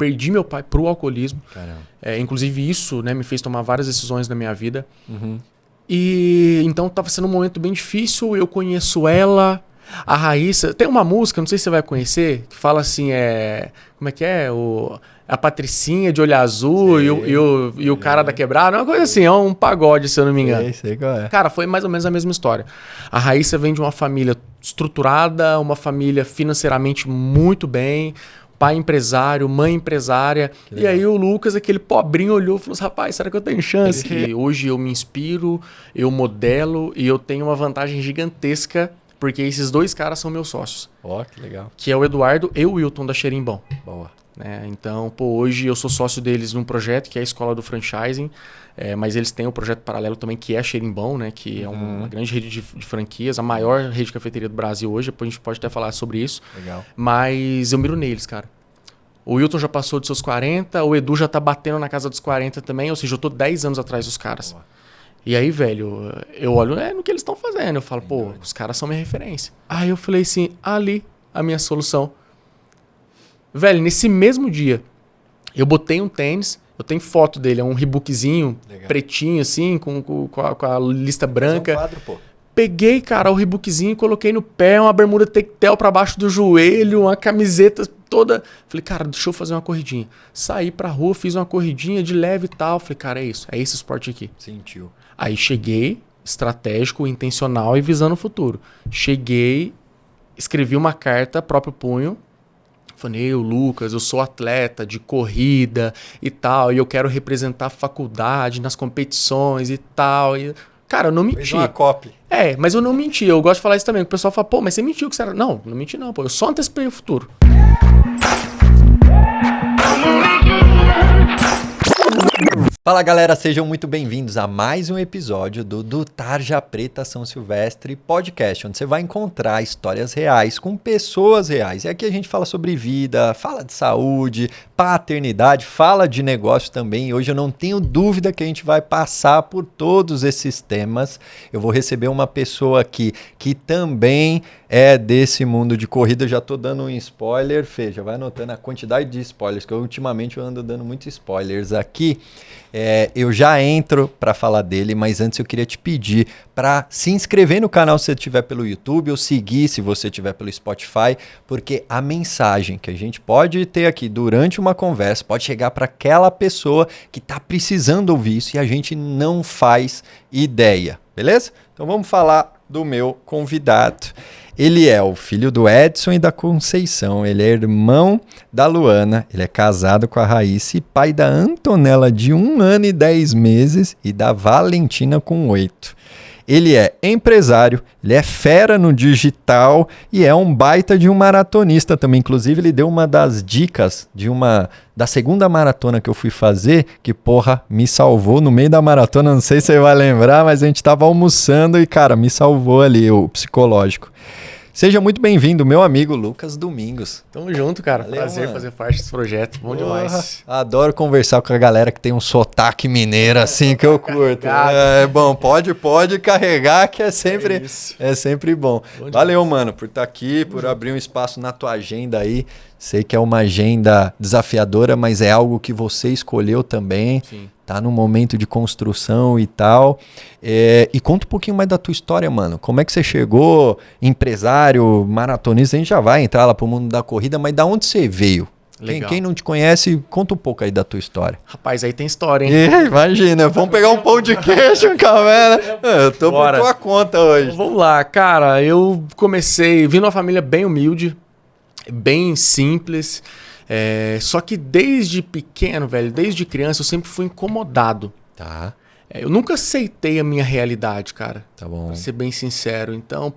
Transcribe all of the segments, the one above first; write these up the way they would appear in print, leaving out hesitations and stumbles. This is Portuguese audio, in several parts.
perdi meu pai pro alcoolismo. Caramba. Inclusive isso, né, me fez tomar várias decisões na minha vida. Uhum. E então tava sendo um momento bem difícil. Eu conheço ela, a Raíssa. Tem uma música, não sei se você vai conhecer, que fala assim, como é que é? A Patricinha de olho azul e o cara da quebrada. Uma coisa assim, é um pagode, se eu não me engano. Sei qual é. Cara, foi mais ou menos a mesma história. A Raíssa vem de uma família estruturada, uma família financeiramente muito bem, pai empresário, mãe empresária. E aí o Lucas, aquele pobrinho, olhou e falou assim, rapaz, será que eu tenho chance? E hoje eu me inspiro, eu modelo e eu tenho uma vantagem gigantesca, porque esses 2 caras são meus sócios. Ó, que legal. Que é o Eduardo e o Wilton da Xerimbom. Boa. Então, hoje eu sou sócio deles num projeto que é a Escola do Franchising, mas eles têm um projeto paralelo também que é a Xerimbom, né, que é uma grande rede de franquias, a maior rede de cafeteria do Brasil hoje, depois a gente pode até falar sobre isso. Legal. Mas eu miro neles, cara. O Wilton já passou dos seus 40, o Edu já tá batendo na casa dos 40 também, ou seja, eu tô 10 anos atrás dos caras. Boa. E aí, velho, eu olho no que eles estão fazendo, eu falo, os caras são minha referência. Aí eu falei assim, ali a minha solução. Velho, nesse mesmo dia, eu botei um tênis, eu tenho foto dele, é um Reebokzinho pretinho assim, com a lista branca. É um quadro, pô. Peguei, cara, o Reebokzinho, coloquei no pé, uma bermuda tectel pra baixo do joelho, uma camiseta toda. Falei, cara, deixa eu fazer uma corridinha. Saí pra rua, fiz uma corridinha de leve e tal. Falei, cara, é isso, é esse esporte aqui. Sentiu. Aí cheguei, estratégico, intencional e visando o futuro. Cheguei, escrevi uma carta, próprio punho. Falei, Lucas, eu sou atleta de corrida e tal, e eu quero representar a faculdade nas competições e tal. E... Cara, eu não menti. Fez uma copy. Mas eu não menti. Eu gosto de falar isso também. O pessoal fala, mas você mentiu que você era... Não, não menti não, eu só antecipei o futuro. Fala galera, sejam muito bem-vindos a mais um episódio do Tarja Preta São Silvestre Podcast, onde você vai encontrar histórias reais com pessoas reais. E aqui a gente fala sobre vida, fala de saúde, paternidade, fala de negócio também. E hoje eu não tenho dúvida que a gente vai passar por todos esses temas. Eu vou receber uma pessoa aqui que também é desse mundo de corrida. Eu já tô dando um spoiler, Fê, já vai anotando a quantidade de spoilers, que ultimamente eu ando dando muitos spoilers aqui. Eu já entro para falar dele, mas antes eu queria te pedir para se inscrever no canal se você estiver pelo YouTube ou seguir se você estiver pelo Spotify, porque a mensagem que a gente pode ter aqui durante uma conversa pode chegar para aquela pessoa que está precisando ouvir isso e a gente não faz ideia, beleza? Então vamos falar do meu convidado. Ele é o filho do Edson e da Conceição, ele é irmão da Luana, ele é casado com a Raíssa e pai da Antonella de 1 ano e 10 meses e da Valentina com 8. Ele é empresário, ele é fera no digital e é um baita de um maratonista também. Inclusive, ele deu uma das dicas da segunda maratona que eu fui fazer, que, porra, me salvou no meio da maratona. Não sei se você vai lembrar, mas a gente tava almoçando e, cara, me salvou ali, o psicológico. Seja muito bem-vindo, meu amigo Lucas Domingos. Tamo junto, cara. Valeu, prazer mano. Fazer parte desse projeto. Bom demais. Adoro conversar com a galera que tem um sotaque mineiro assim que eu curto. É bom, pode carregar que é sempre bom. Valeu, mano, por estar aqui, por abrir um espaço na tua agenda aí. Sei que é uma agenda desafiadora, mas é algo que você escolheu também. Sim. Tá num momento de construção e tal. E conta um pouquinho mais da tua história, mano. Como é que você chegou, empresário, maratonista? A gente já vai entrar lá pro mundo da corrida, mas da onde você veio? Quem não te conhece, conta um pouco aí da tua história. Rapaz, aí tem história, hein? Imagina, vamos pegar um pão de queijo, calma. Eu tô por tua conta hoje. Vamos lá, cara. Eu vim numa família bem humilde, bem simples. Só que desde pequeno, velho, desde criança, eu sempre fui incomodado. Tá. Eu nunca aceitei a minha realidade, cara. Tá bom. Pra ser bem sincero. Então,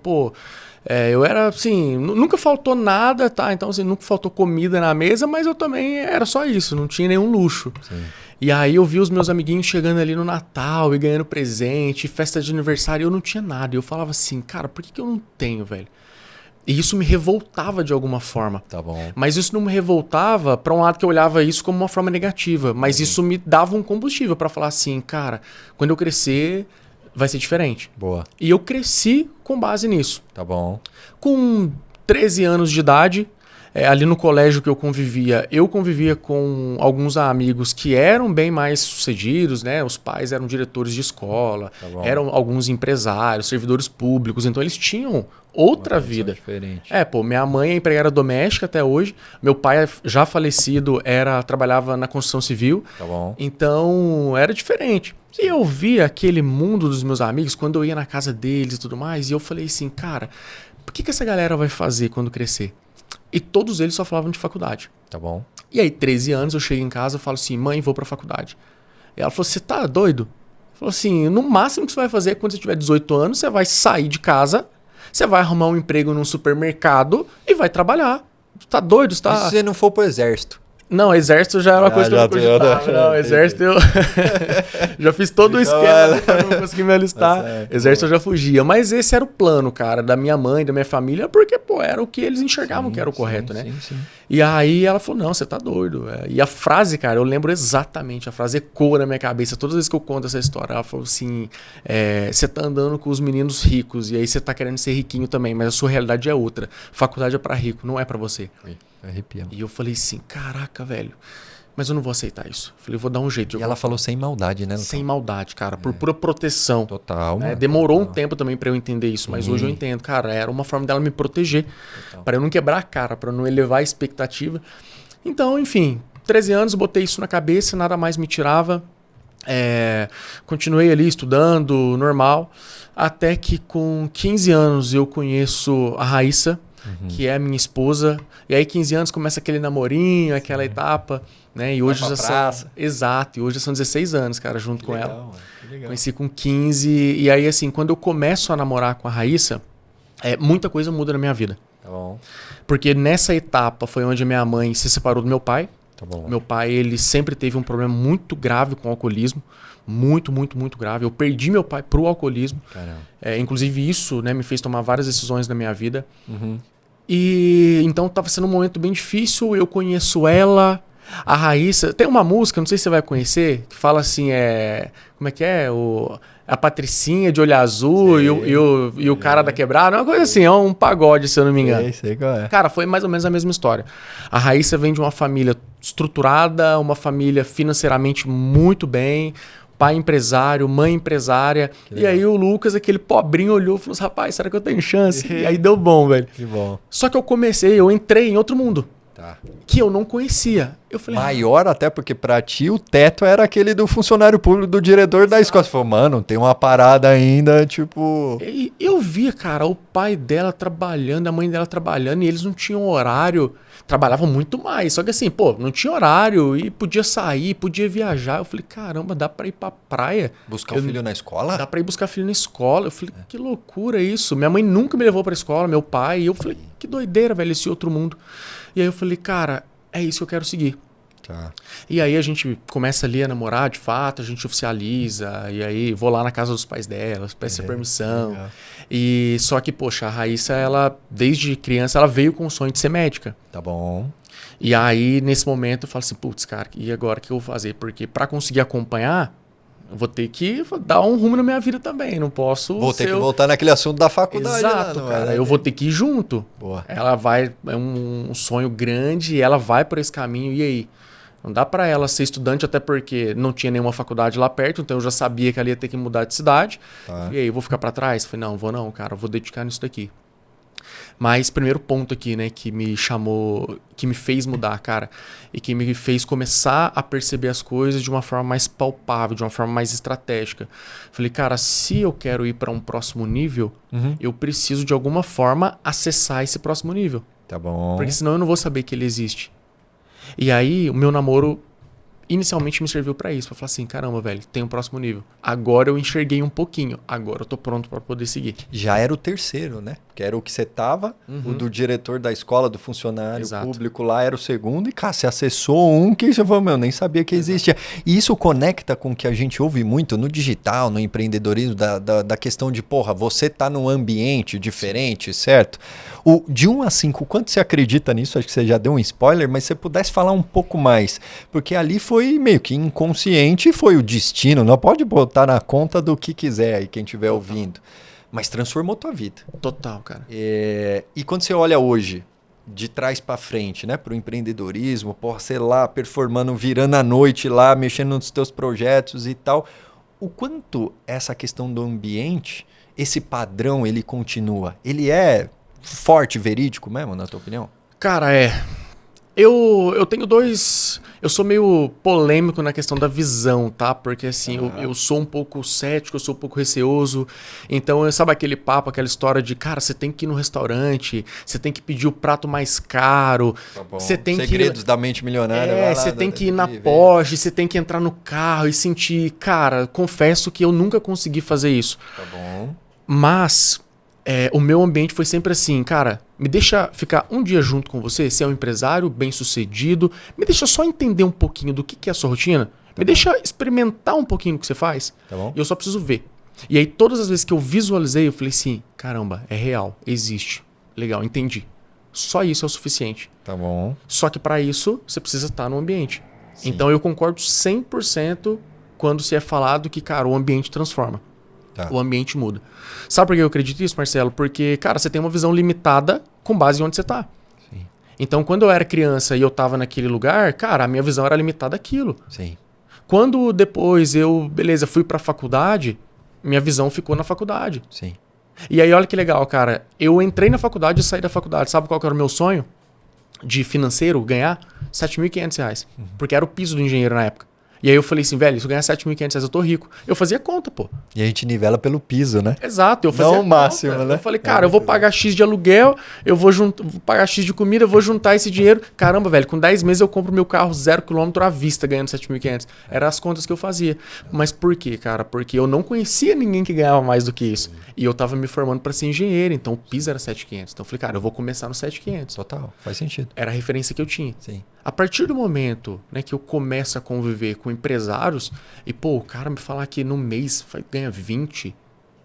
eu era assim, nunca faltou nada, tá? Então, assim, nunca faltou comida na mesa, mas eu também era só isso, não tinha nenhum luxo. Sim. E aí eu vi os meus amiguinhos chegando ali no Natal e ganhando presente, festa de aniversário, e eu não tinha nada. E eu falava assim, cara, por que eu não tenho, velho? E isso me revoltava de alguma forma. Tá bom. Mas isso não me revoltava para um lado que eu olhava isso como uma forma negativa. Mas isso me dava um combustível para falar assim, cara, quando eu crescer, vai ser diferente. Boa. E eu cresci com base nisso. Tá bom. Com 13 anos de idade, ali no colégio que eu convivia com alguns amigos que eram bem mais sucedidos, né? Os pais eram diretores de escola, eram alguns empresários, servidores públicos, então eles tinham outra vida. Diferente. Minha mãe é empregada doméstica até hoje, meu pai já falecido trabalhava na construção civil, então era diferente. E eu via aquele mundo dos meus amigos quando eu ia na casa deles e tudo mais, e eu falei assim, cara, o que essa galera vai fazer quando crescer? E todos eles só falavam de faculdade. Tá bom. E aí, 13 anos, eu chego em casa e falo assim, mãe, vou pra faculdade. E ela falou, você tá doido? Falou assim, no máximo que você vai fazer é quando você tiver 18 anos, você vai sair de casa, você vai arrumar um emprego num supermercado e vai trabalhar. Tá doido? Você tá... E se você não for pro exército? Não, exército já era uma coisa que eu não cogitava. Não, exército eu já fiz todo o esquema pra não conseguir me alistar. Exército eu já fugia. Mas esse era o plano, cara, da minha mãe, da minha família, porque, era o que eles enxergavam que era o correto, né? Sim. E aí ela falou, não, você tá doido. E a frase, cara, eu lembro exatamente, a frase ecoa na minha cabeça. Todas as vezes que eu conto essa história, ela falou assim, você tá andando com os meninos ricos, e aí você tá querendo ser riquinho também, mas a sua realidade é outra. Faculdade é pra rico, não é pra você. Arrepiando. E eu falei assim, caraca, velho, mas eu não vou aceitar isso. Falei, eu vou dar um jeito. E ela falou sem maldade, né? Sem maldade, cara, por pura proteção. Total. Né? Demorou um tempo também pra eu entender isso, mas hoje eu entendo, cara, era uma forma dela me proteger, para eu não quebrar a cara, para eu não elevar a expectativa. Então, enfim, 13 anos, botei isso na cabeça, nada mais me tirava. Continuei ali estudando, normal, até que com 15 anos eu conheço a Raíssa, que é a minha esposa. E aí 15 anos começa aquele namorinho, aquela etapa, né? E hoje já são... Exato, e hoje já são 16 anos, cara, junto com ela. Conheci com 15, e aí assim, quando eu começo a namorar com a Raíssa, muita coisa muda na minha vida. Tá bom. Porque nessa etapa foi onde a minha mãe se separou do meu pai. Tá bom. Meu pai, ele sempre teve um problema muito grave com o alcoolismo. Muito, muito, muito grave. Eu perdi meu pai pro alcoolismo. Caramba. Inclusive isso, né, me fez tomar várias decisões na minha vida. E então estava sendo um momento bem difícil. Eu conheço ela, a Raíssa. Tem uma música, não sei se você vai conhecer, que fala assim, como é que é? A Patricinha de olho azul e o cara da quebrada. Uma coisa assim, é um pagode, se eu não me engano. Sei qual é. Cara, foi mais ou menos a mesma história. A Raíssa vem de uma família estruturada, uma família financeiramente muito bem, pai empresário, mãe empresária. E aí o Lucas, aquele pobrinho, olhou e falou assim, rapaz, será que eu tenho chance? E aí deu bom, velho. Que bom. Só que eu entrei em outro mundo. Que eu não conhecia. Eu falei, maior até porque pra ti o teto era aquele do funcionário público, do diretor da escola. Você falou, mano, tem uma parada ainda, tipo... Eu via, cara, o pai dela trabalhando, a mãe dela trabalhando, e eles não tinham horário. Trabalhavam muito mais. Só que assim, não tinha horário e podia sair, podia viajar. Eu falei, caramba, dá pra ir pra praia. Buscar o filho na escola? Dá pra ir buscar filho na escola. Eu falei, que loucura isso. Minha mãe nunca me levou pra escola, meu pai. E eu falei, que doideira, velho, esse outro mundo. E aí eu falei, cara, é isso que eu quero seguir. E aí a gente começa ali a namorar de fato, a gente oficializa, e aí vou lá na casa dos pais dela, peço permissão. Legal. E só que, poxa, a Raíssa, ela, desde criança, ela veio com o sonho de ser médica. Tá bom. E aí, nesse momento, eu falo assim, putz, cara, e agora o que eu vou fazer? Porque pra conseguir acompanhar, eu vou ter que dar um rumo na minha vida também, não posso... Vou ter que voltar naquele assunto da faculdade. Exato, cara, eu vou ter que ir junto. Boa. Ela vai, é um sonho grande, e ela vai por esse caminho, e aí? Não dá pra ela ser estudante, até porque não tinha nenhuma faculdade lá perto, então eu já sabia que ela ia ter que mudar de cidade. E aí, eu vou ficar pra trás? Falei, não, vou não, cara, vou dedicar nisso daqui. Mas primeiro ponto aqui, né, que me chamou, que me fez mudar, cara, e que me fez começar a perceber as coisas de uma forma mais palpável, de uma forma mais estratégica. Falei, cara, se eu quero ir para um próximo nível, eu preciso de alguma forma acessar esse próximo nível. Tá bom. Porque senão eu não vou saber que ele existe. E aí o meu namoro inicialmente me serviu pra isso, pra falar assim, caramba, velho, tem um próximo nível. Agora eu enxerguei um pouquinho, agora eu tô pronto pra poder seguir. Já era o terceiro, né? Que era o que você tava, o do diretor da escola, do funcionário público lá era o segundo, e cara, você acessou um que você falou, meu, nem sabia que existia. E isso conecta com o que a gente ouve muito no digital, no empreendedorismo, da questão de, porra, você tá num ambiente diferente, certo? De 1 a 5, quanto você acredita nisso? Acho que você já deu um spoiler, mas se você pudesse falar um pouco mais, porque ali foi meio que inconsciente, foi o destino, não pode botar na conta do que quiser aí, quem estiver ouvindo. Mas transformou tua vida. Total, cara. E quando você olha hoje, de trás para frente, né? Para o empreendedorismo, por sei lá, performando, virando a noite lá, mexendo nos teus projetos e tal. O quanto essa questão do ambiente, esse padrão, ele continua? Ele é forte, verídico mesmo, na tua opinião? Cara, eu tenho dois... Eu sou meio polêmico na questão da visão, tá? Porque assim, eu sou um pouco cético, eu sou um pouco receoso. Então, sabe aquele papo, aquela história de, cara, você tem que ir no restaurante, você tem que pedir o prato mais caro. Tá bom. Você tem Segredos da mente milionária. você tem que ir na Porsche, você tem que entrar no carro e sentir... Cara, confesso que eu nunca consegui fazer isso. Tá bom. Mas... o meu ambiente foi sempre assim, cara, me deixa ficar um dia junto com você, se é um empresário bem-sucedido, me deixa só entender um pouquinho do que é a sua rotina, me deixa experimentar um pouquinho do que você faz, Tá bom. e eu só preciso ver. E aí todas as vezes que eu visualizei, eu falei assim, caramba, é real, existe, legal, entendi. Só isso é o suficiente. Tá bom. Só que para isso, você precisa estar no ambiente. Sim. Então eu concordo 100% quando se é falado que, cara, o ambiente transforma. Tá. O ambiente muda. Sabe por que eu acredito nisso, Marcelo? Porque, cara, você tem uma visão limitada com base em onde você tá. Sim. Então, quando eu era criança e eu tava naquele lugar, cara, a minha visão era limitada àquilo. Sim. Quando depois eu, fui pra faculdade, minha visão ficou na faculdade. Sim. E aí, olha que legal, cara. Eu entrei na faculdade e saí da faculdade. Sabe qual que era o meu sonho de financeiro? Ganhar R$7.500. Porque era o piso do engenheiro na época. E aí eu falei assim, velho, se eu ganhar R$7.500, eu tô rico. Eu fazia conta, pô. E a gente nivela pelo piso, né? Exato, eu fazia Não o máximo, conta. né? Eu falei, cara, eu vou pagar X de aluguel, eu vou pagar X de comida, eu vou juntar esse dinheiro. Caramba, velho, com 10 meses eu compro meu carro 0 km à vista ganhando R$7.500. Eram as contas que eu fazia. Mas por quê, cara? Porque eu não conhecia ninguém que ganhava mais do que isso. E eu tava me formando para ser engenheiro, então o piso era R$7.500. Então eu falei, cara, eu vou começar no R$7.500. Total, faz sentido. Era a referência que eu tinha. Sim. A partir do momento, né, que eu começo a conviver com empresários e, pô, o cara me falar que no mês ganha 20,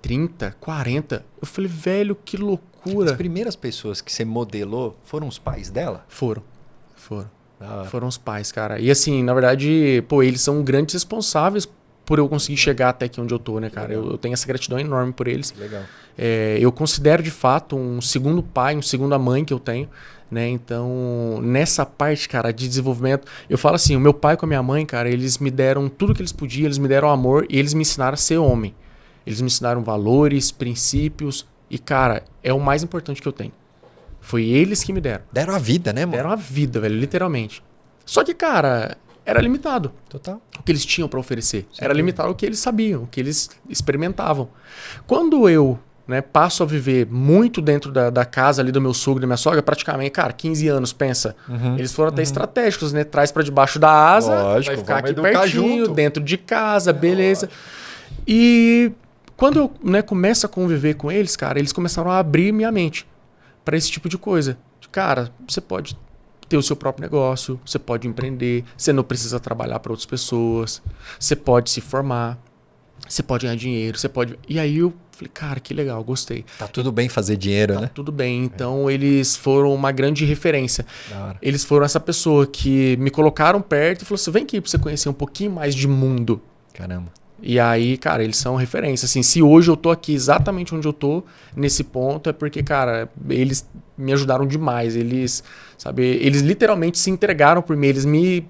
30, 40, eu falei, velho, que loucura. As primeiras pessoas que você modelou foram os pais dela? Foram. Ah. Foram os pais, cara. E assim, na verdade, pô, eles são grandes responsáveis por eu conseguir chegar até aqui onde eu tô, né, cara? Eu tenho essa gratidão enorme por eles. Legal. Eu considero, de fato, um segundo pai, um segunda mãe que eu tenho. Né? Então, nessa parte, cara, de desenvolvimento, eu falo assim, o meu pai com a minha mãe, cara, eles me deram tudo que eles podiam, eles me deram amor e eles me ensinaram a ser homem. Eles me ensinaram valores, princípios e, cara, é o mais importante que eu tenho. Foi eles que me deram. Deram a vida, né, mano? Deram a vida, velho, literalmente. Só que, cara, era limitado. Total. O que eles tinham para oferecer. Sim, era limitado o que eles sabiam, o que eles experimentavam. Quando eu... né, passo a viver muito dentro da casa ali do meu sogro e da minha sogra, praticamente, cara, 15 anos, pensa. Eles foram até estratégicos, né? Traz para debaixo da asa, lógico, vai ficar aqui educar pertinho, junto. dentro de casa, beleza. E quando eu, né, começo a conviver com eles, cara, eles começaram a abrir minha mente para esse tipo de coisa. Cara, você pode ter o seu próprio negócio, você pode empreender, você não precisa trabalhar para outras pessoas, você pode se formar, você pode ganhar dinheiro, você pode... E aí eu falei, cara, que legal, gostei. Tá tudo bem fazer dinheiro, Tá né? tudo bem. Então, eles foram uma grande referência. Da hora. Eles foram essa pessoa que me colocaram perto e falou assim, vem aqui pra você conhecer um pouquinho mais de mundo. Caramba. E aí, cara, eles são referência. Assim, se hoje eu tô aqui exatamente onde eu tô, nesse ponto, é porque, cara, eles me ajudaram demais. Eles, sabe, eles literalmente se entregaram por mim. Eles me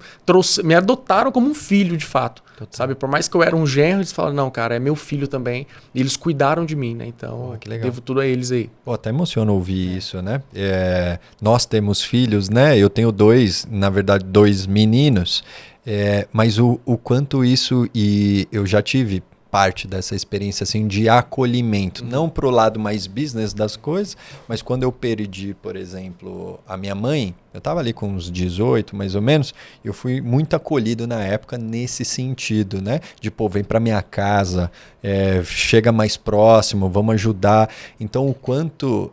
adotaram como um filho, de fato. Sabe, por mais que eu era um genro, eles falaram, não, cara, é meu filho também. E eles cuidaram de mim, né? Então, que legal. devo tudo a eles aí. Pô, até emociona ouvir isso, né? Nós temos filhos, né? Eu tenho dois meninos. Mas o quanto isso, e eu já tive parte dessa experiência assim de acolhimento, não pro lado mais business das coisas, mas quando eu perdi, por exemplo, a minha mãe, eu tava ali com uns 18 mais ou menos, eu fui muito acolhido na época nesse sentido, né? De, pô, vem pra minha casa, chega mais próximo, vamos ajudar. Então o quanto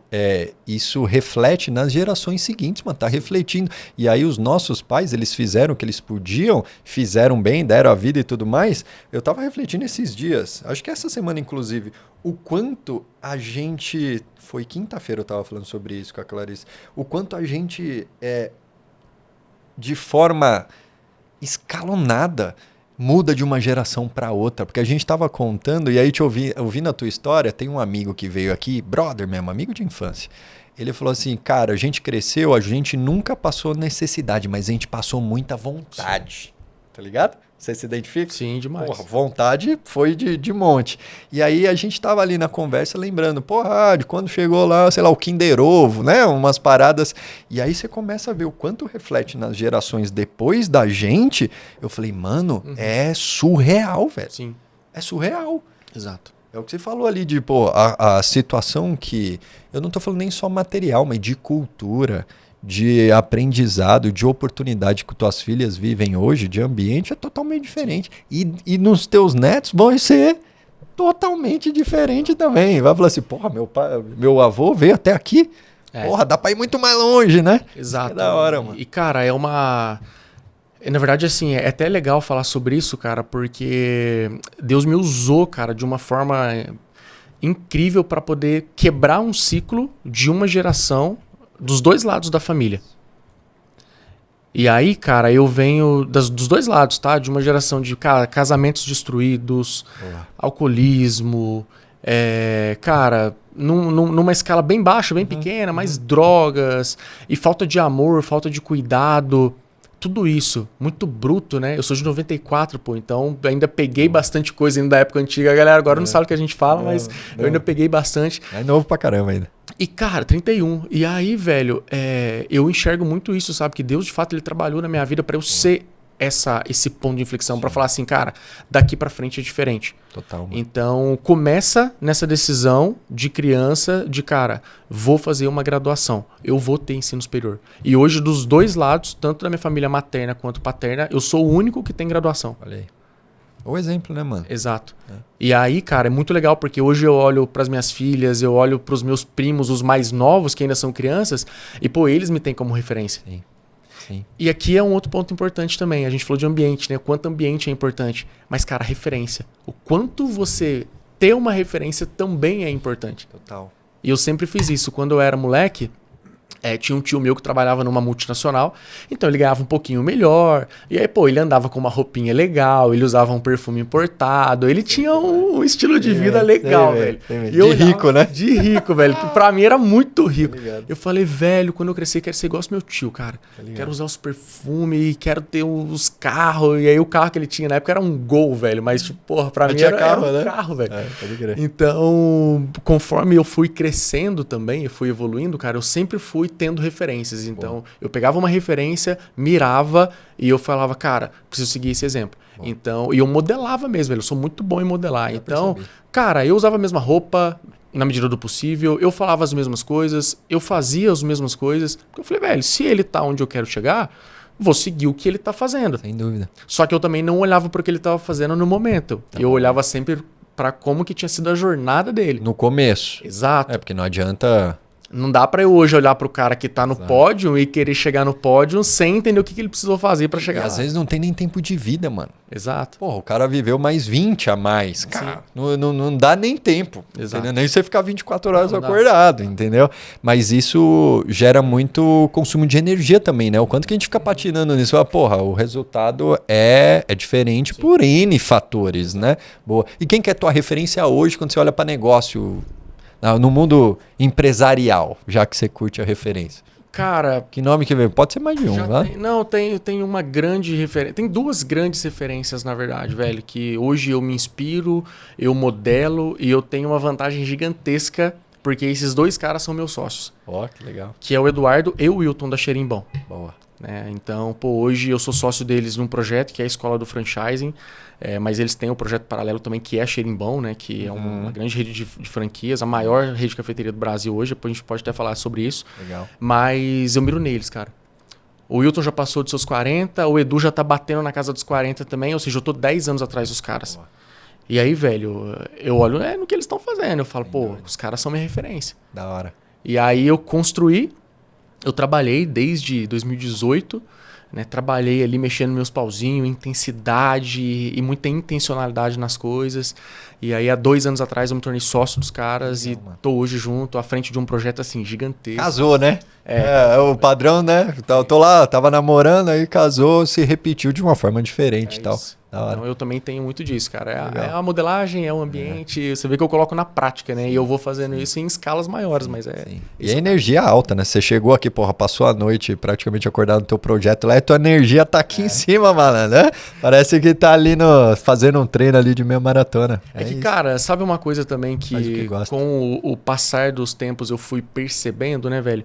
isso reflete nas gerações seguintes, mano, tá refletindo. E aí os nossos pais, eles fizeram o que eles podiam, fizeram bem, deram a vida e tudo mais. Eu tava refletindo esses dias, acho que essa semana inclusive, o quanto a gente... Foi quinta-feira eu tava falando sobre isso com a Clarice. O quanto a gente, de forma escalonada, muda de uma geração para outra. Porque a gente tava contando, e aí ouvindo a tua história, tem um amigo que veio aqui, brother mesmo, amigo de infância. Ele falou assim, cara, a gente cresceu, a gente nunca passou necessidade, mas a gente passou muita vontade. Tá ligado? Você se identifica? Sim, demais. Porra, vontade foi de monte. E aí a gente tava ali na conversa lembrando, porra, de quando chegou lá, sei lá, o Kinder Ovo, né? Umas paradas. E aí você começa a ver o quanto reflete nas gerações depois da gente. Eu falei, mano, é surreal, velho. Sim. É surreal. Exato. É o que você falou ali de, pô, a situação que... Eu não tô falando nem só material, mas de cultura, de aprendizado, de oportunidade que tuas filhas vivem hoje, de ambiente, é totalmente diferente. E nos teus netos vão ser totalmente diferente também. Vai falar assim, porra, meu avô veio até aqui. Porra, dá pra ir muito mais longe, né? Exato. É da hora, mano. E, cara, é uma... Na verdade, assim, é até legal falar sobre isso, cara, porque Deus me usou, cara, de uma forma incrível para poder quebrar um ciclo de uma geração dos dois lados da família. E aí, cara, eu venho dos dois lados, tá? De uma geração de casamentos destruídos, alcoolismo, cara, numa escala bem baixa, bem pequena, mas drogas, e falta de amor, falta de cuidado. Tudo isso, muito bruto, né? Eu sou de 94, pô, então ainda peguei bastante coisa ainda da época antiga. A galera agora não sabe o que a gente fala, mas eu ainda peguei bastante. É novo pra caramba ainda. E, cara, 31. E aí, velho, eu enxergo muito isso, sabe? Que Deus, de fato, ele trabalhou na minha vida pra eu ser esse ponto de inflexão, pra falar assim, cara, daqui pra frente é diferente. Total. Mano. Então, começa nessa decisão de criança, de, cara, vou fazer uma graduação, eu vou ter ensino superior. E hoje, dos dois lados, tanto da minha família materna quanto paterna, eu sou o único que tem graduação. Olha aí. O exemplo, né, mano? Exato. E aí, cara, é muito legal, porque hoje eu olho pras minhas filhas, eu olho pros meus primos, os mais novos, que ainda são crianças, e, pô, eles me têm como referência. Sim. Sim. E aqui é um outro ponto importante também. A gente falou de ambiente, né? O quanto ambiente é importante. Mas, cara, referência. O quanto você ter uma referência também é importante. Total. E eu sempre fiz isso. Quando eu era moleque, tinha um tio meu que trabalhava numa multinacional, então ele ganhava um pouquinho melhor, e aí, pô, ele andava com uma roupinha legal, ele usava um perfume importado, ele tinha um estilo de vida legal, velho. De rico, né? De rico, velho, que pra mim era muito rico. Eu falei, velho, quando eu crescer, quero ser igual ao meu tio, cara. Quero usar os perfumes, quero ter os carros, e aí o carro que ele tinha na época era um Gol, velho, mas, tipo, porra, pra mim era um carro, velho. Então, conforme eu fui crescendo também, eu fui evoluindo, cara, eu sempre fui tendo referências. Então, eu pegava uma referência, mirava e eu falava, cara, preciso seguir esse exemplo. Então, e eu modelava mesmo, eu sou muito bom em modelar. Cara, eu usava a mesma roupa na medida do possível, eu falava as mesmas coisas, eu fazia as mesmas coisas. Porque eu falei, velho, se ele tá onde eu quero chegar, vou seguir o que ele tá fazendo. Sem dúvida. Só que eu também não olhava para o que ele tava fazendo no momento. Eu olhava sempre para como que tinha sido a jornada dele. No começo. Exato. Porque não adianta... Não dá pra eu hoje olhar pro cara que tá no pódio e querer chegar no pódio sem entender o que ele precisou fazer pra chegar lá. Às vezes não tem nem tempo de vida, mano. Exato. Porra, o cara viveu mais 20 a mais. Cara, não dá nem tempo. Exato. Entendeu? Nem você ficar 24 horas acordado, entendeu? Mas isso gera muito consumo de energia também, né? O quanto que a gente fica patinando nisso. Porra, o resultado é diferente por N fatores, né? Boa. E quem que é tua referência hoje quando você olha pra negócio... No mundo empresarial, já que você curte a referência? Cara... Que nome que vem? Pode ser mais de um, né? Tem uma grande referência. Tem duas grandes referências, na verdade, velho. Que hoje eu me inspiro, eu modelo e eu tenho uma vantagem gigantesca, porque esses dois caras são meus sócios. Ó, que legal. Que é o Eduardo e o Wilton da Xerimbom. Boa. Então, pô, hoje eu sou sócio deles num projeto que é a Escola do Franchising, mas eles têm um projeto paralelo também que é a Xerimbom, né, que é uma grande rede de franquias, a maior rede de cafeteria do Brasil hoje, depois a gente pode até falar sobre isso. Legal. Mas eu miro neles, cara. O Wilton já passou dos seus 40, o Edu já tá batendo na casa dos 40 também, ou seja, eu tô 10 anos atrás dos caras. Boa. E aí, velho, eu olho no que eles estão fazendo, eu falo, os caras são minha referência. Da hora. E aí eu trabalhei desde 2018, né? Trabalhei ali mexendo meus pauzinhos, intensidade e muita intencionalidade nas coisas. E aí há 2 anos atrás eu me tornei sócio dos caras tô hoje junto, à frente de um projeto assim gigantesco. Casou, né? O padrão, né? Eu tô lá, tava namorando, aí casou, se repetiu de uma forma diferente e tal. Então eu também tenho muito disso, cara. É a modelagem, é o ambiente. Você vê que eu coloco na prática, né? Sim, e eu vou fazendo isso em escalas maiores, mas Sim. E a energia alta, né? Você chegou aqui, porra, passou a noite praticamente acordado no teu projeto lá e tua energia tá aqui em cima, malandro, né? Parece que tá ali fazendo um treino ali de meia maratona. É que, cara, sabe uma coisa também que com o passar dos tempos eu fui percebendo, né, velho?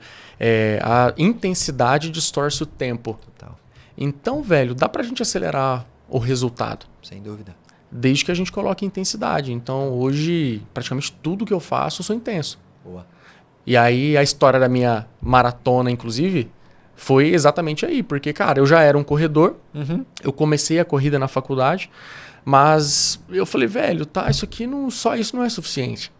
A intensidade distorce o tempo. Total. Então, velho, dá pra gente acelerar o resultado. Sem dúvida. Desde que a gente coloque intensidade. Então, hoje, praticamente tudo que eu faço, eu sou intenso. Boa. E aí, a história da minha maratona, inclusive, foi exatamente aí. Porque, cara, eu já era um corredor. Eu comecei a corrida na faculdade. Mas eu falei, velho, tá, isso aqui só isso não é suficiente.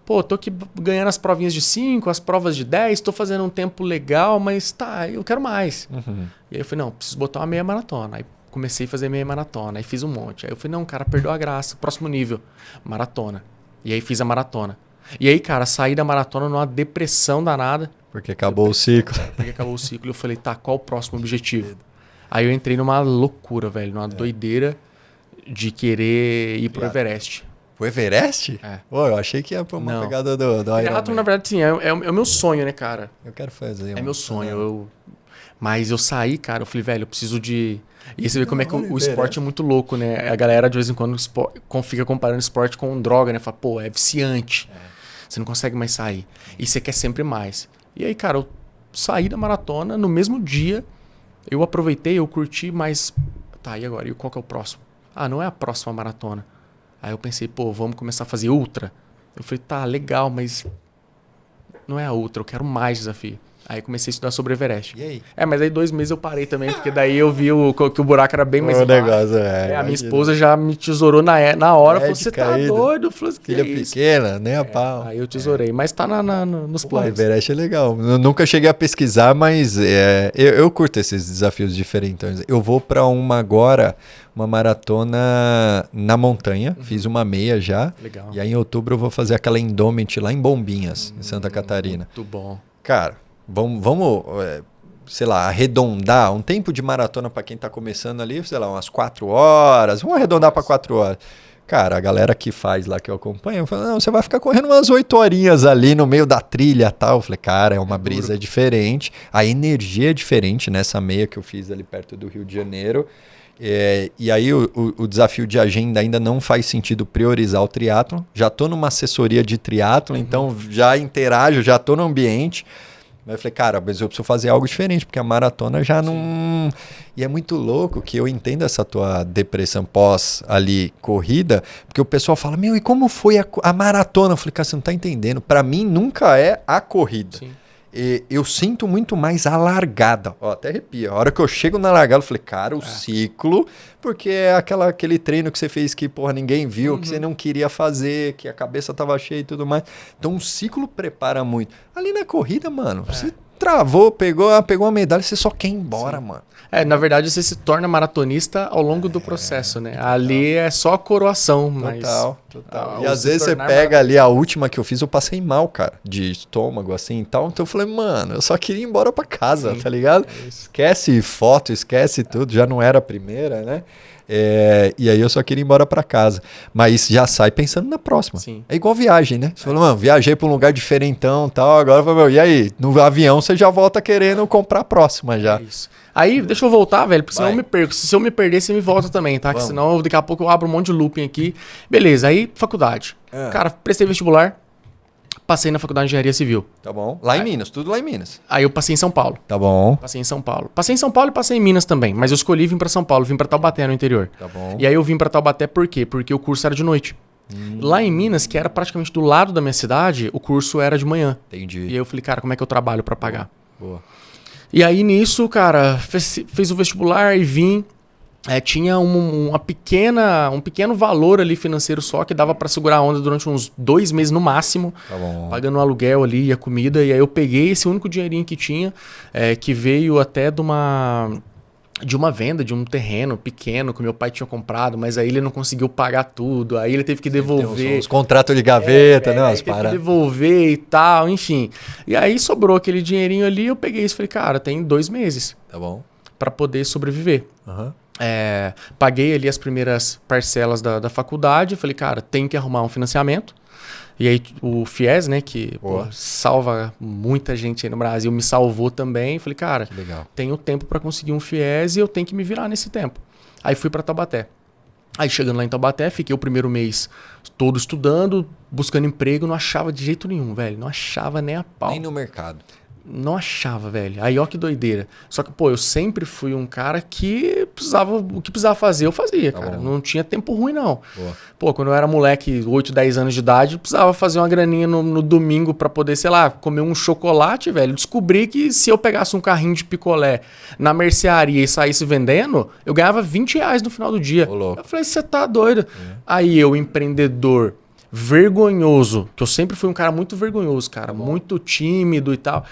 Pô, tô aqui ganhando as provinhas de 5, as provas de 10, tô fazendo um tempo legal, mas tá, eu quero mais. E aí eu falei, não, preciso botar uma meia maratona. Aí comecei a fazer meia maratona, aí fiz um monte. Aí eu falei, não, cara, perdeu a graça. Próximo nível, maratona. E aí fiz a maratona. E aí, cara, saí da maratona numa depressão danada. Porque acabou o ciclo. Porque acabou o ciclo. E eu falei, tá, qual o próximo objetivo? Aí eu entrei numa loucura, velho, numa doideira de querer ir pro Everest. O Everest? Pô, eu achei que ia pra uma pegada do Ironman. Na verdade, sim, é o meu sonho, né, cara? Eu quero fazer. É meu sonho. Mas eu saí, cara, eu falei, velho, eu preciso de... E aí você vê como é que o esporte é muito louco, né? A galera, de vez em quando, fica comparando esporte com droga, né? Fala, pô, é viciante. Você não consegue mais sair. E você quer sempre mais. E aí, cara, eu saí da maratona, no mesmo dia, eu aproveitei, eu curti, mas... Tá, e agora? E qual que é o próximo? Ah, não é a próxima maratona. Aí eu pensei, pô, vamos começar a fazer ultra? Eu falei, tá, legal, mas não é a ultra, eu quero mais desafio. Aí comecei a estudar sobre Everest. E aí? Mas aí 2 meses eu parei também, porque daí eu vi que o buraco era bem mais baixo. Negócio, a minha esposa já me tesourou na hora, falou, você tá doido? Eu falei, filha pequena, nem a pau. Aí eu tesourei, mas tá nos planos. O Everest é legal. Eu nunca cheguei a pesquisar, mas eu curto esses desafios diferentes. Eu vou pra uma maratona na montanha. Sei uma meia já. Legal. E aí em outubro eu vou fazer aquela Indomit lá em Bombinhas, em Santa Catarina. Muito bom. Cara, vamos sei lá, arredondar um tempo de maratona para quem tá começando ali, sei lá, umas 4 horas. Vamos arredondar para 4 horas. Cara, a galera que faz lá, que eu acompanho, fala, não, você vai ficar correndo umas 8 horinhas ali no meio da trilha e tal. Eu falei, cara, é uma brisa diferente. A energia é diferente nessa meia que eu fiz ali perto do Rio de Janeiro. E aí o desafio de agenda ainda não faz sentido priorizar o triatlon. Já estou numa assessoria de triatlon, então já interajo, já estou no ambiente. Mas eu falei, cara, mas eu preciso fazer algo diferente, porque a maratona já não... E é muito louco que eu entendo essa tua depressão pós ali corrida, porque o pessoal fala, meu, e como foi a maratona? Eu falei, cara, você não tá entendendo. Para mim nunca é a corrida. Sim. Eu sinto muito mais a largada. Ó, até arrepia. A hora que eu chego na largada, eu falei, cara, o ciclo, porque é aquele treino que você fez que, porra, ninguém viu, que você não queria fazer, que a cabeça tava cheia e tudo mais. Então, o ciclo prepara muito. Ali na corrida, mano, você travou, pegou uma medalha, você só quer ir embora, mano. Na verdade, você se torna maratonista ao longo do processo, né? Total. Ali é só a coroação, mas... Total. E às vezes você pega ali a última que eu fiz, eu passei mal, cara, de estômago, assim e tal. Então eu falei, mano, eu só queria ir embora pra casa, tá ligado? Esquece foto, esquece tudo, já não era a primeira, né? E aí eu só queria ir embora pra casa. Mas já sai pensando na próxima. Sim. É igual viagem, né? Você falou, mano, viajei pra um lugar diferentão e tal. Agora, meu, e aí? No avião você já volta querendo comprar a próxima já. É isso. Aí, deixa eu voltar, velho, porque senão eu me perco. Se eu me perder, você me volta também, tá? Que senão daqui a pouco eu abro um monte de looping aqui. Beleza, aí faculdade. Cara, prestei vestibular, passei na faculdade de Engenharia Civil. Tá bom. Lá em Minas, tudo lá em Minas. Aí eu passei em São Paulo. Tá bom. Passei em São Paulo e passei em Minas também. Mas eu escolhi vir pra São Paulo, vim pra Taubaté no interior. Tá bom. E aí eu vim pra Taubaté por quê? Porque o curso era de noite. Lá em Minas, que era praticamente do lado da minha cidade, o curso era de manhã. Entendi. E aí eu falei, cara, como é que eu trabalho pra pagar? Boa. E aí nisso, cara, fez o vestibular e vim. Tinha um pequeno valor ali financeiro só, que dava pra segurar a onda durante uns 2 meses no máximo. Tá bom. Pagando o aluguel ali e a comida. E aí eu peguei esse único dinheirinho que tinha, que veio até de uma de uma venda de um terreno pequeno que meu pai tinha comprado, mas aí ele não conseguiu pagar tudo, aí ele teve que devolver. Os contratos de gaveta, né? Aí teve que devolver e tal, enfim. E aí sobrou aquele dinheirinho ali, eu peguei isso e falei, cara, tem 2 meses. Tá bom. Para poder sobreviver. Uhum. Paguei ali as primeiras parcelas da faculdade, falei, cara, tem que arrumar um financiamento. E aí o FIES, né, que salva muita gente aí no Brasil, me salvou também. Falei, cara, tenho tempo para conseguir um FIES e eu tenho que me virar nesse tempo. Aí fui para Taubaté. Aí chegando lá em Taubaté, fiquei o primeiro mês todo estudando, buscando emprego, não achava de jeito nenhum, velho. Não achava nem a pau. Nem no mercado. Não achava, velho. Aí, ó que doideira. Só que, pô, eu sempre fui um cara que o que precisava fazer, eu fazia, cara. Não tinha tempo ruim, não. Boa. Pô, quando eu era moleque, 8, 10 anos de idade, eu precisava fazer uma graninha no domingo pra poder, sei lá, comer um chocolate, velho. Descobri que se eu pegasse um carrinho de picolé na mercearia e saísse vendendo, eu ganhava R$20 no final do dia. Eu falei, você tá doido? Aí eu, empreendedor vergonhoso, que eu sempre fui um cara muito vergonhoso, cara, muito tímido e tal.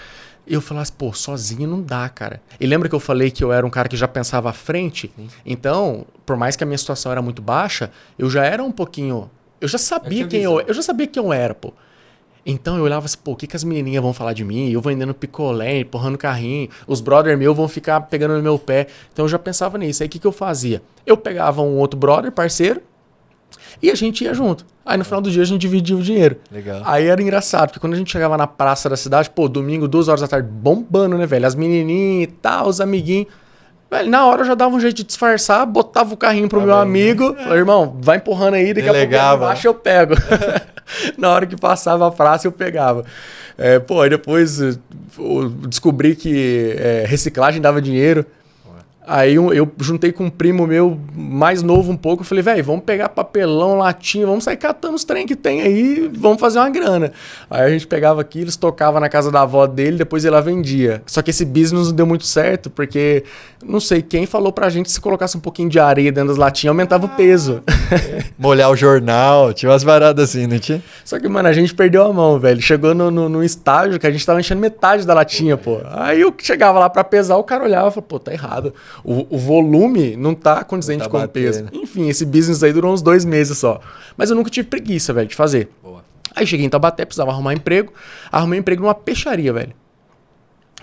Eu falava assim, pô, sozinho não dá, cara. E lembra que eu falei que eu era um cara que já pensava à frente? Sim. Então, por mais que a minha situação era muito baixa, eu já era um pouquinho... Eu já sabia quem eu era, pô. Então eu olhava assim, pô, o que as menininhas vão falar de mim? Eu vou vendendo picolé, empurrando carrinho, os brother meus vão ficar pegando no meu pé. Então eu já pensava nisso. Aí o que eu fazia? Eu pegava um outro brother, parceiro, e a gente ia junto. Aí no final do dia a gente dividia o dinheiro. Legal. Aí era engraçado, porque quando a gente chegava na praça da cidade, pô, domingo, 2 horas da tarde, bombando, né, velho? As menininhas e tal, os amiguinhos. Velho, na hora eu já dava um jeito de disfarçar, botava o carrinho pro meu amigo. Falei, irmão, vai empurrando aí, daqui a pouco embaixo eu pego. Na hora que passava a praça eu pegava. Pô, aí depois eu descobri que reciclagem dava dinheiro. Aí eu juntei com um primo meu mais novo um pouco. Eu falei, velho, vamos pegar papelão, latinha, vamos sair catando os trem que tem aí, vamos fazer uma grana. Aí a gente pegava aquilo, eles tocavam na casa da avó dele, depois ele vendia. Só que esse business não deu muito certo, porque não sei quem falou pra gente que se colocasse um pouquinho de areia dentro das latinhas, aumentava o peso. Molhar o jornal, tinha umas paradas assim, não tinha? Só que, mano, a gente perdeu a mão, velho. Chegou no estágio que a gente tava enchendo metade da latinha, pô. Aí eu chegava lá pra pesar, o cara olhava e falava, pô, tá errado. O volume não tá condizente com o peso. Enfim, esse business aí durou uns 2 meses só. Mas eu nunca tive preguiça, velho, de fazer. Boa. Aí cheguei em Taubaté, precisava arrumar emprego. Arrumei emprego numa peixaria, velho.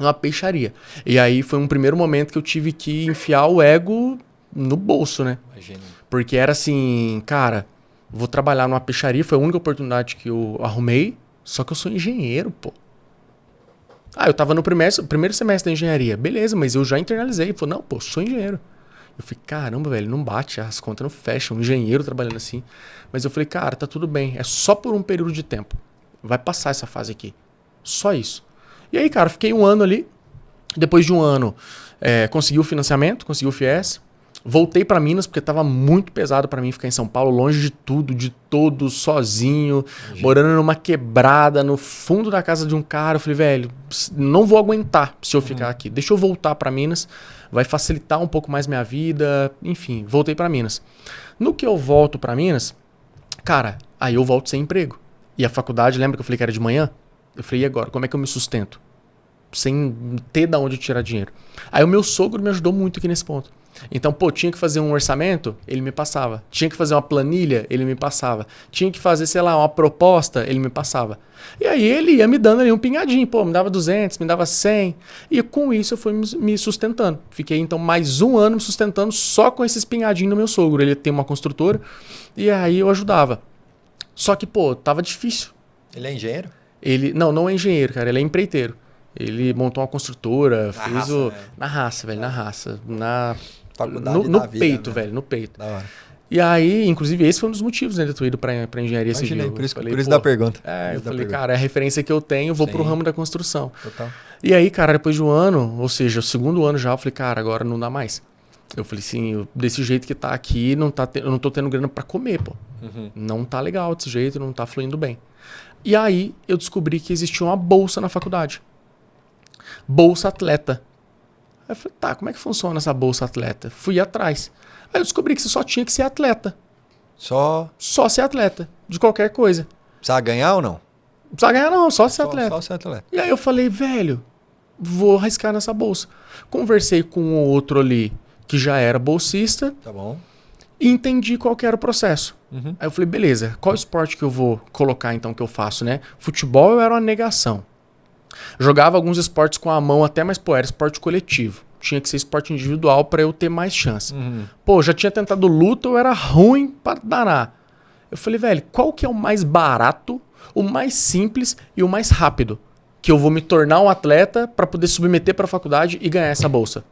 Numa peixaria. E aí foi um primeiro momento que eu tive que enfiar o ego no bolso, né? Imagina. Porque era assim, cara, vou trabalhar numa peixaria. Foi a única oportunidade que eu arrumei. Só que eu sou engenheiro, pô. Eu tava no primeiro semestre da engenharia. Beleza, mas eu já internalizei. Falei, não, pô, sou engenheiro. Eu falei, caramba, velho, não bate, as contas não fecham. Um engenheiro trabalhando assim. Mas eu falei, cara, tá tudo bem. É só por um período de tempo. Vai passar essa fase aqui. Só isso. E aí, cara, fiquei 1 ano ali. Depois de 1 ano, consegui o financiamento, consegui o FIES. Voltei para Minas, porque tava muito pesado para mim ficar em São Paulo, longe de tudo, de todos, sozinho, morando numa quebrada, no fundo da casa de um cara. Eu falei, velho, não vou aguentar se eu ficar aqui. Deixa eu voltar para Minas, vai facilitar um pouco mais minha vida. Enfim, voltei para Minas. No que eu volto para Minas, cara, aí eu volto sem emprego. E a faculdade, lembra que eu falei que era de manhã? Eu falei, e agora? Como é que eu me sustento? Sem ter de onde tirar dinheiro. Aí o meu sogro me ajudou muito aqui nesse ponto. Então, pô, tinha que fazer um orçamento, ele me passava. Tinha que fazer uma planilha, ele me passava. Tinha que fazer, sei lá, uma proposta, ele me passava. E aí ele ia me dando ali um pingadinho, pô, me dava 200, me dava 100. E com isso eu fui me sustentando. Fiquei então mais 1 ano me sustentando só com esses pingadinhos do meu sogro. Ele tem uma construtora e aí eu ajudava. Só que, pô, tava difícil. Ele é engenheiro? Não é engenheiro, cara, ele é empreiteiro. Ele montou uma construtora, na raça, velho, no peito, velho, no peito. Da hora. E aí, inclusive, esse foi um dos motivos, né, de eu ir pra engenharia civil. Por isso da pergunta. Eu falei, cara, é a referência que eu tenho, vou pro ramo da construção. Total. E aí, cara, depois de 1 ano, ou seja, o 2º ano já, eu falei, cara, agora não dá mais. Eu falei assim, desse jeito que tá aqui, eu não tô tendo grana pra comer, pô. Não tá legal desse jeito, não tá fluindo bem. E aí, eu descobri que existia uma bolsa na faculdade. Bolsa atleta. Aí eu falei, tá, como é que funciona essa bolsa atleta? Fui atrás. Aí eu descobri que você só tinha que ser atleta. Só ser atleta, de qualquer coisa. Precisa ganhar ou não? Não precisa ganhar não, só ser atleta. Só ser atleta. E aí eu falei, velho, vou arriscar nessa bolsa. Conversei com o outro ali, que já era bolsista, Tá bom. e entendi qual que era o processo. Uhum. Aí eu falei, beleza, qual esporte que eu vou colocar então que eu faço, né? Futebol eu era uma negação. Jogava alguns esportes com a mão até, mas pô, era esporte coletivo. Tinha que ser esporte individual para eu ter mais chance. Pô, já tinha tentado luta, eu era ruim para danar. Eu falei, velho, qual que é o mais barato, o mais simples e o mais rápido? Que eu vou me tornar um atleta para poder submeter para a faculdade e ganhar essa bolsa?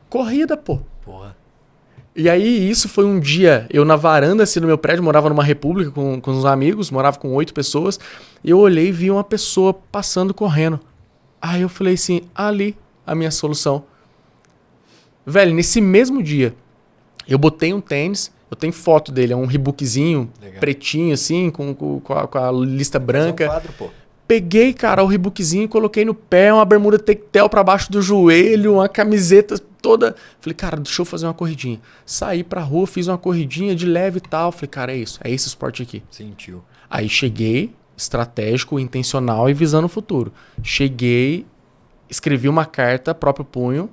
Corrida, pô. Porra. E aí, isso foi um dia, eu na varanda, assim, no meu prédio, morava numa república com uns amigos, morava com 8 pessoas, e eu olhei e vi uma pessoa passando correndo. Aí eu falei assim, ali, a minha solução. Velho, nesse mesmo dia, eu botei um tênis, eu tenho foto dele, é um Reebokzinho, Legal. pretinho, assim, com a lista branca. Fazer um quadro, pô. Peguei, cara, o Reebokzinho, coloquei no pé, uma bermuda tectel pra baixo do joelho, uma camiseta toda. Falei, cara, deixa eu fazer uma corridinha. Saí pra rua, fiz uma corridinha de leve e tal. Falei, cara, é isso, esse esporte aqui. Sentiu. Aí cheguei, estratégico, intencional e visando o futuro. Cheguei, escrevi uma carta, próprio punho.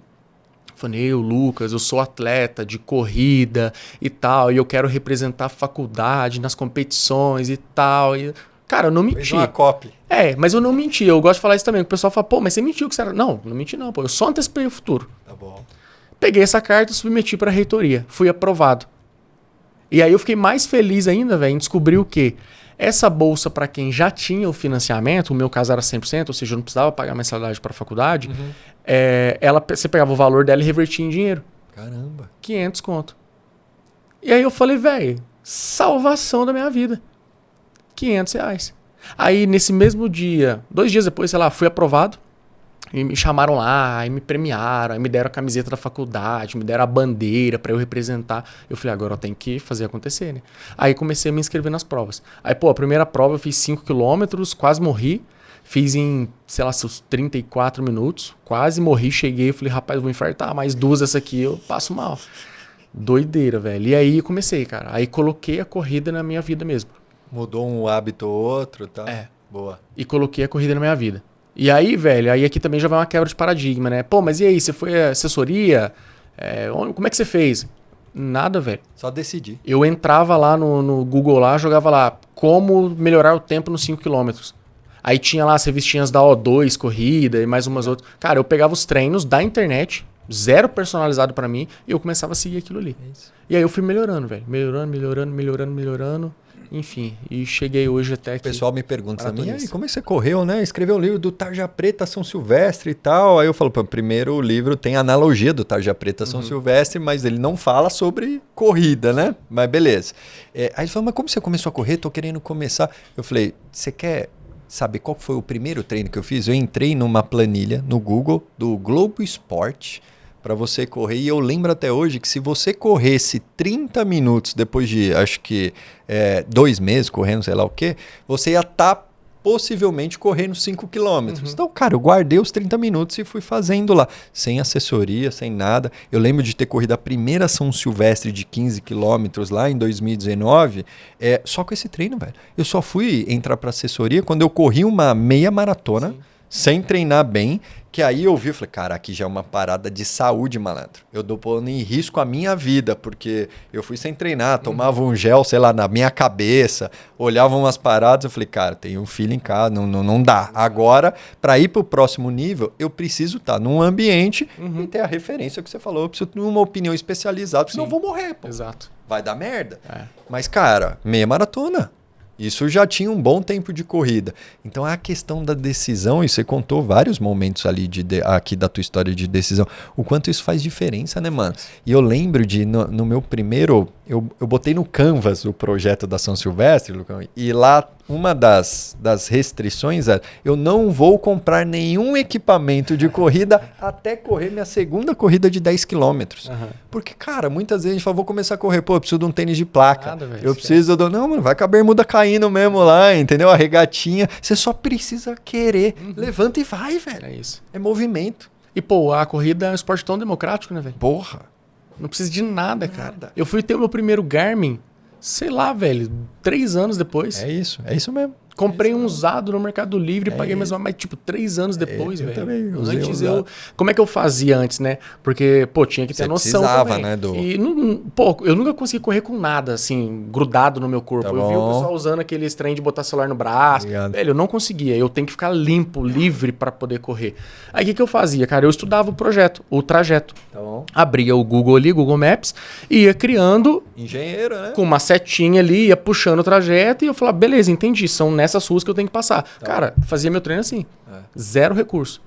Falei, eu, Lucas, eu sou atleta de corrida e tal, e eu quero representar a faculdade nas competições e tal. E... Cara, eu não menti. Fez uma copy. Mas eu não menti. Eu gosto de falar isso também. O pessoal fala, pô, mas você mentiu que você era... Não, não menti não, pô. Eu só antecipei o futuro. Tá bom. Peguei essa carta e submeti para a reitoria. Fui aprovado. E aí eu fiquei mais feliz ainda, velho, em descobrir o quê? Essa bolsa para quem já tinha o financiamento, o meu caso era 100%, ou seja, eu não precisava pagar mensalidade para a faculdade, você pegava o valor dela e revertia em dinheiro. Caramba. 500 conto. E aí eu falei, velho, salvação da minha vida. 500 reais. Aí nesse mesmo dia, 2 dias depois, sei lá, fui aprovado. E me chamaram lá, aí me premiaram, aí me deram a camiseta da faculdade, me deram a bandeira para eu representar. Eu falei, agora eu tenho que fazer acontecer, né? Aí comecei a me inscrever nas provas. Aí, pô, a primeira prova eu fiz 5 quilômetros, quase morri. Fiz em, sei lá, seus 34 minutos. Quase morri, cheguei e falei, rapaz, eu vou infartar. Mais 2 essa aqui eu passo mal. Doideira, velho. E aí comecei, cara. Aí coloquei a corrida na minha vida mesmo. Mudou um hábito ou outro, tá? Boa. E coloquei a corrida na minha vida. E aí, velho, aí aqui também já vai uma quebra de paradigma, né? Pô, mas e aí, você foi assessoria? Como é que você fez? Nada, velho. Só decidi. Eu entrava lá no Google, lá, jogava lá, como melhorar o tempo nos 5 km. Aí tinha lá as revistinhas da O2, corrida e mais umas outras. Cara, eu pegava os treinos da internet, zero personalizado pra mim, e eu começava a seguir aquilo ali. E aí eu fui melhorando, velho. Melhorando. Enfim, e cheguei hoje até aqui. O pessoal me pergunta também, aí, como é que você correu, né? Escreveu o livro do Tarja Preta São Silvestre e tal. Aí eu falo, pô, primeiro o livro tem analogia do Tarja Preta São Silvestre, mas ele não fala sobre corrida, né? Mas beleza. Aí ele falou, mas como você começou a correr? Tô querendo começar. Eu falei, você quer saber qual foi o primeiro treino que eu fiz? Eu entrei numa planilha no Google do Globo Esporte para você correr. E eu lembro até hoje que se você corresse 30 minutos depois de, acho que 2 meses correndo, sei lá o quê, você ia estar possivelmente correndo 5 quilômetros. Então, cara, eu guardei os 30 minutos e fui fazendo lá, sem assessoria, sem nada. Eu lembro de ter corrido a primeira São Silvestre de 15 quilômetros lá em 2019, só com esse treino, velho. Eu só fui entrar para assessoria quando eu corri uma meia maratona, sem treinar bem, que aí eu vi e falei, cara, aqui já é uma parada de saúde, malandro. Eu tô pondo em risco a minha vida, porque eu fui sem treinar, tomava um gel, sei lá, na minha cabeça, olhava umas paradas, eu falei, cara, tem um filho em casa, não dá. Agora, para ir pro próximo nível, eu preciso estar num ambiente e ter a referência que você falou, eu preciso ter uma opinião especializada, senão eu vou morrer, pô. Exato. Vai dar merda. Mas, cara, meia maratona. Isso já tinha um bom tempo de corrida. Então a questão da decisão, e você contou vários momentos ali aqui da tua história de decisão, o quanto isso faz diferença, né, mano? E eu lembro de, no meu primeiro, eu botei no Canvas o projeto da São Silvestre, Lucão, e lá uma das restrições era, eu não vou comprar nenhum equipamento de corrida até correr minha segunda corrida de 10 quilômetros. Porque, cara, muitas vezes a gente fala, vou começar a correr, pô, eu preciso de um tênis de placa. Nada, véio, eu preciso não, mano, vai com a bermuda caindo mesmo lá, entendeu? A regatinha. Você só precisa querer. Levanta e vai, velho. É isso. É movimento. E, pô, a corrida é um esporte tão democrático, né, velho? Porra. Não precisa de nada, cara. Eu fui ter o meu primeiro Garmin, sei lá, velho, 3 anos depois. É isso mesmo. Comprei um usado no Mercado Livre e paguei mesmo, mas tipo 3 anos depois, velho. Também usei Antes usado. como é que eu fazia antes, né? Porque, pô, tinha que ter noção precisava, também. né, E, pô, eu nunca consegui correr com nada, assim, grudado no meu corpo. Tá eu vi o bom. pessoal usando aqueles trem de botar celular no braço. Obrigado. Velho, eu não conseguia. Eu tenho que ficar limpo, livre pra poder correr. Aí o que eu fazia, cara? Eu estudava o projeto, o trajeto. Tá bom. Abria o Google ali, Google Maps, e ia criando Engenheiro, né? com uma setinha ali, ia puxando o trajeto e eu falava, beleza, entendi, são nessas ruas que eu tenho que passar. Cara, fazia meu treino assim, 0 recurso.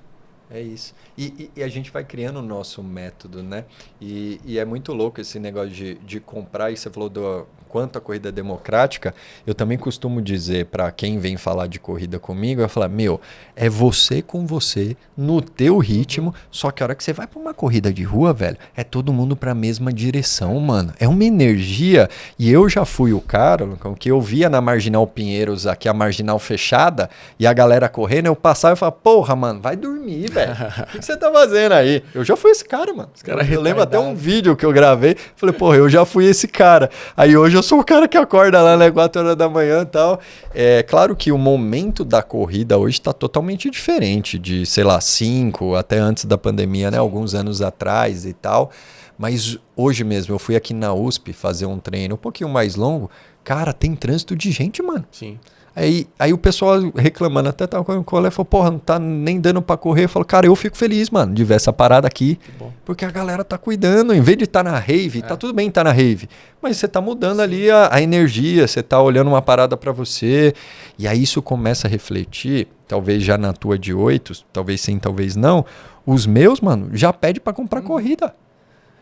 É isso. E a gente vai criando o nosso método, né? E é muito louco esse negócio de comprar. E você falou do quanto a corrida é democrática. Eu também costumo dizer para quem vem falar de corrida comigo, eu falar, meu, é você com você, no teu ritmo. Só que a hora que você vai para uma corrida de rua, velho, é todo mundo para a mesma direção, mano. É uma energia. E eu já fui o cara, Lucão, que eu via na Marginal Pinheiros aqui, a Marginal fechada, e a galera correndo, eu passava e falava, porra, mano, vai dormir, velho. O que você tá fazendo aí? Eu já fui esse cara, mano. Eu lembro até um vídeo que eu gravei. Falei, porra, eu já fui esse cara. Aí hoje eu sou o cara que acorda lá, né, 4 horas da manhã e tal. É claro que o momento da corrida hoje tá totalmente diferente de, sei lá, 5 até antes da pandemia, né? Alguns anos atrás e tal. Mas hoje mesmo eu fui aqui na USP fazer um treino um pouquinho mais longo. Cara, tem trânsito de gente, mano. Sim. Aí o pessoal reclamando, até tava com o colega, falou, porra, não tá nem dando pra correr. Eu falo, cara, eu fico feliz, mano, de ver essa parada aqui. Porque a galera tá cuidando, em vez de estar na rave, tá tudo bem estar na rave. Mas você tá mudando ali a energia, você tá olhando uma parada pra você. E aí isso começa a refletir, talvez já na tua de 8, talvez sim, talvez não. Os meus, mano, já pede pra comprar corrida.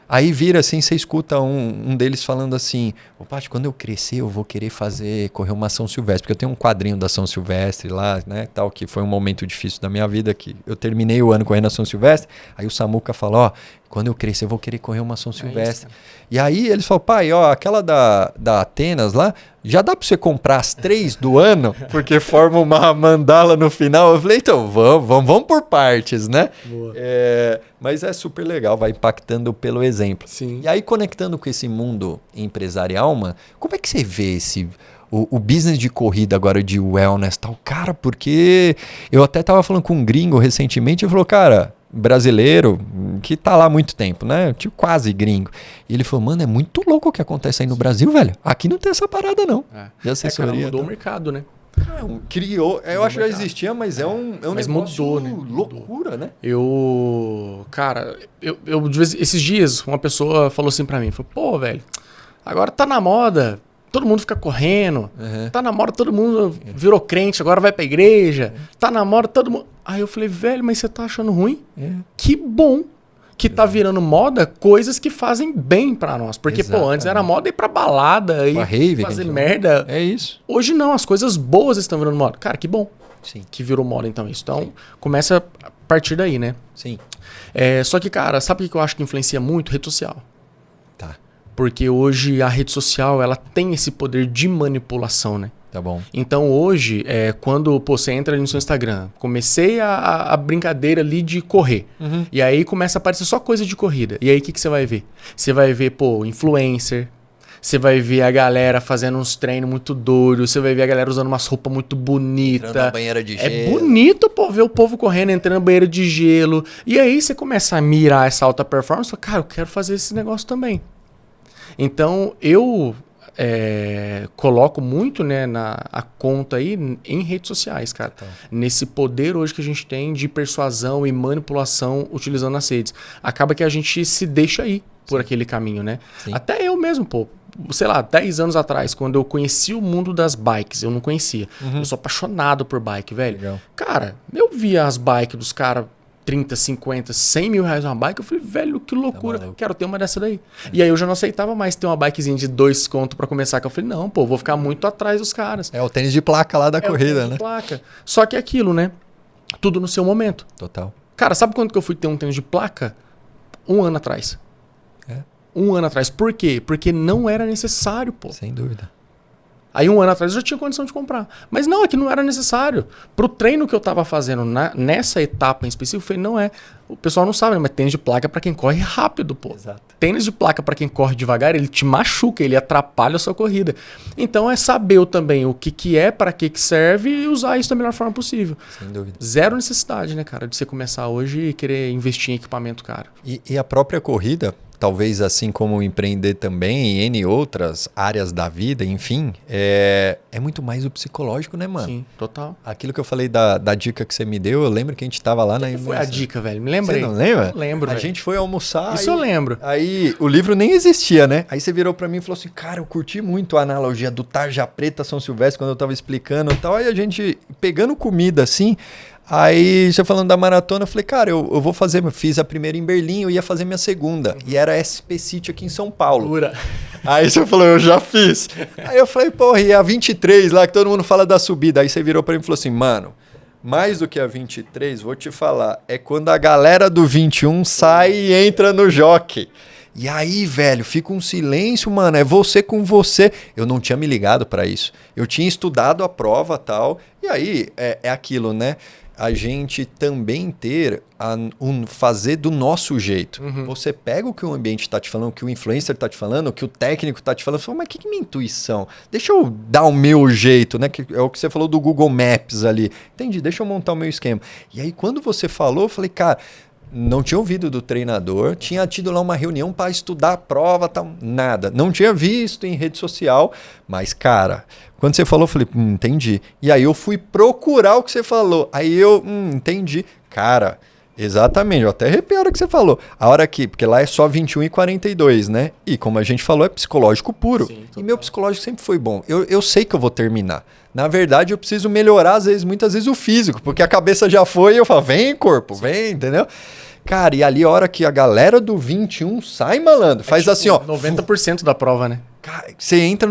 Aí vira assim, você escuta um deles falando assim, ô Paty, quando eu crescer eu vou querer correr uma São Silvestre, porque eu tenho um quadrinho da São Silvestre lá, né, tal, que foi um momento difícil da minha vida, que eu terminei o ano correndo a São Silvestre, aí o Samuca falou, ó, quando eu crescer eu vou querer correr uma São Silvestre. E aí eles falaram, pai, ó, aquela da Atenas lá, já dá pra você comprar as 3 do ano, porque forma uma mandala no final. Eu falei, então, vamos por partes, né? Mas é super legal, vai impactando pelo exemplo. Sim. E aí, conectando com esse mundo empresarial, mano, como é que você vê o business de corrida agora de wellness tal? Cara, porque eu até tava falando com um gringo recentemente e falou, cara, brasileiro, que tá lá há muito tempo, né? Tipo, quase gringo. E ele falou, mano, é muito louco o que acontece aí no Brasil, velho. Aqui não tem essa parada, não. De assessoria. Cara, mudou o mercado, né? Criou, eu acho que já existia, mas é um mas negócio mudou, né? loucura, né? Cara, esses dias uma pessoa falou assim pra mim, falou, pô, velho, agora tá na moda, todo mundo fica correndo, tá na moda, todo mundo virou crente, agora vai pra igreja, tá na moda, todo mundo... Aí eu falei, velho, mas você tá achando ruim? Que bom que tá virando moda coisas que fazem bem pra nós. Porque, pô, antes era moda ir pra balada e rave, fazer merda. É isso. Hoje não, as coisas boas estão virando moda. Cara, que bom. Sim. Que virou moda então isso. Então, começa a partir daí, né? Sim. Só que, cara, sabe o que eu acho que influencia muito? Rede social. Tá. Porque hoje a rede social, ela tem esse poder de manipulação, né? Tá bom. Então hoje, quando você entra ali no seu Instagram, comecei a brincadeira ali de correr. E aí começa a aparecer só coisa de corrida. E aí o que você vai ver? Você vai ver, pô, influencer. Você vai ver a galera fazendo uns treinos muito doidos. Você vai ver a galera usando umas roupas muito bonitas. Entrando na banheira de gelo. É bonito, pô, ver o povo correndo, entrando na banheira de gelo. E aí você começa a mirar essa alta performance e fala, cara, eu quero fazer esse negócio também. Então eu... coloco muito, né, a conta aí em redes sociais, cara. Nesse poder hoje que a gente tem de persuasão e manipulação utilizando as redes. Acaba que a gente se deixa aí por aquele caminho, né? Sim. Até eu mesmo, pô. Sei lá, 10 anos atrás, quando eu conheci o mundo das bikes, eu não conhecia. Eu sou apaixonado por bike, velho. Legal. Cara, eu via as bikes dos caras 30, 50, 100 mil reais uma bike, eu falei, velho, que loucura, quero ter uma dessa daí. E aí eu já não aceitava mais ter uma bikezinha de 2 conto pra começar, que eu falei, não, pô, vou ficar muito atrás dos caras. É o tênis de placa lá da corrida, né? Placa. Só que é aquilo, né? Tudo no seu momento. Total. Cara, sabe quando que eu fui ter um tênis de placa? 1 ano atrás. 1 ano atrás. Por quê? Porque não era necessário, pô. Sem dúvida. Aí 1 ano atrás eu já tinha condição de comprar. Mas não, é que não era necessário. Pro treino que eu tava fazendo nessa etapa em específico, eu falei, não é. O pessoal não sabe, né? Mas tênis de placa é pra quem corre rápido, pô. Exato. Tênis de placa pra quem corre devagar, ele te machuca, ele atrapalha a sua corrida. Então é saber também o que é, para que serve e usar isso da melhor forma possível. Sem dúvida. Zero necessidade, né, cara, de você começar hoje e querer investir em equipamento caro. E a própria corrida, talvez assim como empreender também, em N outras áreas da vida, enfim, é muito mais o psicológico, né, mano? Sim, total. Aquilo que eu falei da dica que você me deu, eu lembro que a gente tava lá na... Que foi a dica, velho? Me lembrei. Você não lembra? Não lembro, A gente foi almoçar. Isso eu lembro. Aí o livro nem existia, né? Aí você virou pra mim e falou assim, cara, eu curti muito a analogia do Tarja Preta São Silvestre quando eu tava explicando e tal. Aí a gente pegando comida assim... Aí, já falando da maratona, eu falei, cara, eu vou fazer, fiz a primeira em Berlim, eu ia fazer minha segunda. E era SP City aqui em São Paulo. Pura. Aí você falou, eu já fiz. Aí eu falei, porra, e a 23 lá, que todo mundo fala da subida. Aí você virou pra mim e falou assim, mano, mais do que a 23, vou te falar, é quando a galera do 21 sai e entra no jockey. E aí, velho, fica um silêncio, mano, é você com você. Eu não tinha me ligado pra isso. Eu tinha estudado a prova e tal, e aí é aquilo, né? A gente também ter, fazer do nosso jeito. Uhum. Você pega o que o ambiente está te falando, o que o influencer está te falando, o que o técnico está te falando, você fala, mas o que é minha intuição? Deixa eu dar o meu jeito, né? Que é o que você falou do Google Maps ali. Entendi, deixa eu montar o meu esquema. E aí, quando você falou, eu falei, cara, não tinha ouvido do treinador, tinha tido lá uma reunião para estudar a prova, tal, nada. Não tinha visto em rede social, mas, cara, quando você falou, eu falei, entendi. E aí eu fui procurar o que você falou. Aí eu, entendi. Cara, exatamente, eu até arrepio a hora que você falou. A hora que, porque lá é só 21 e 42, né? E como a gente falou, é psicológico puro. Sim, e meu psicológico sempre foi bom. Eu sei que eu vou terminar. Na verdade, eu preciso melhorar, muitas vezes, o físico, porque a cabeça já foi e eu falo, vem, corpo, vem, entendeu? Cara, e ali a hora que a galera do 21 sai, malandro, faz tipo assim, ó. 90% da prova, né? Cara, você entra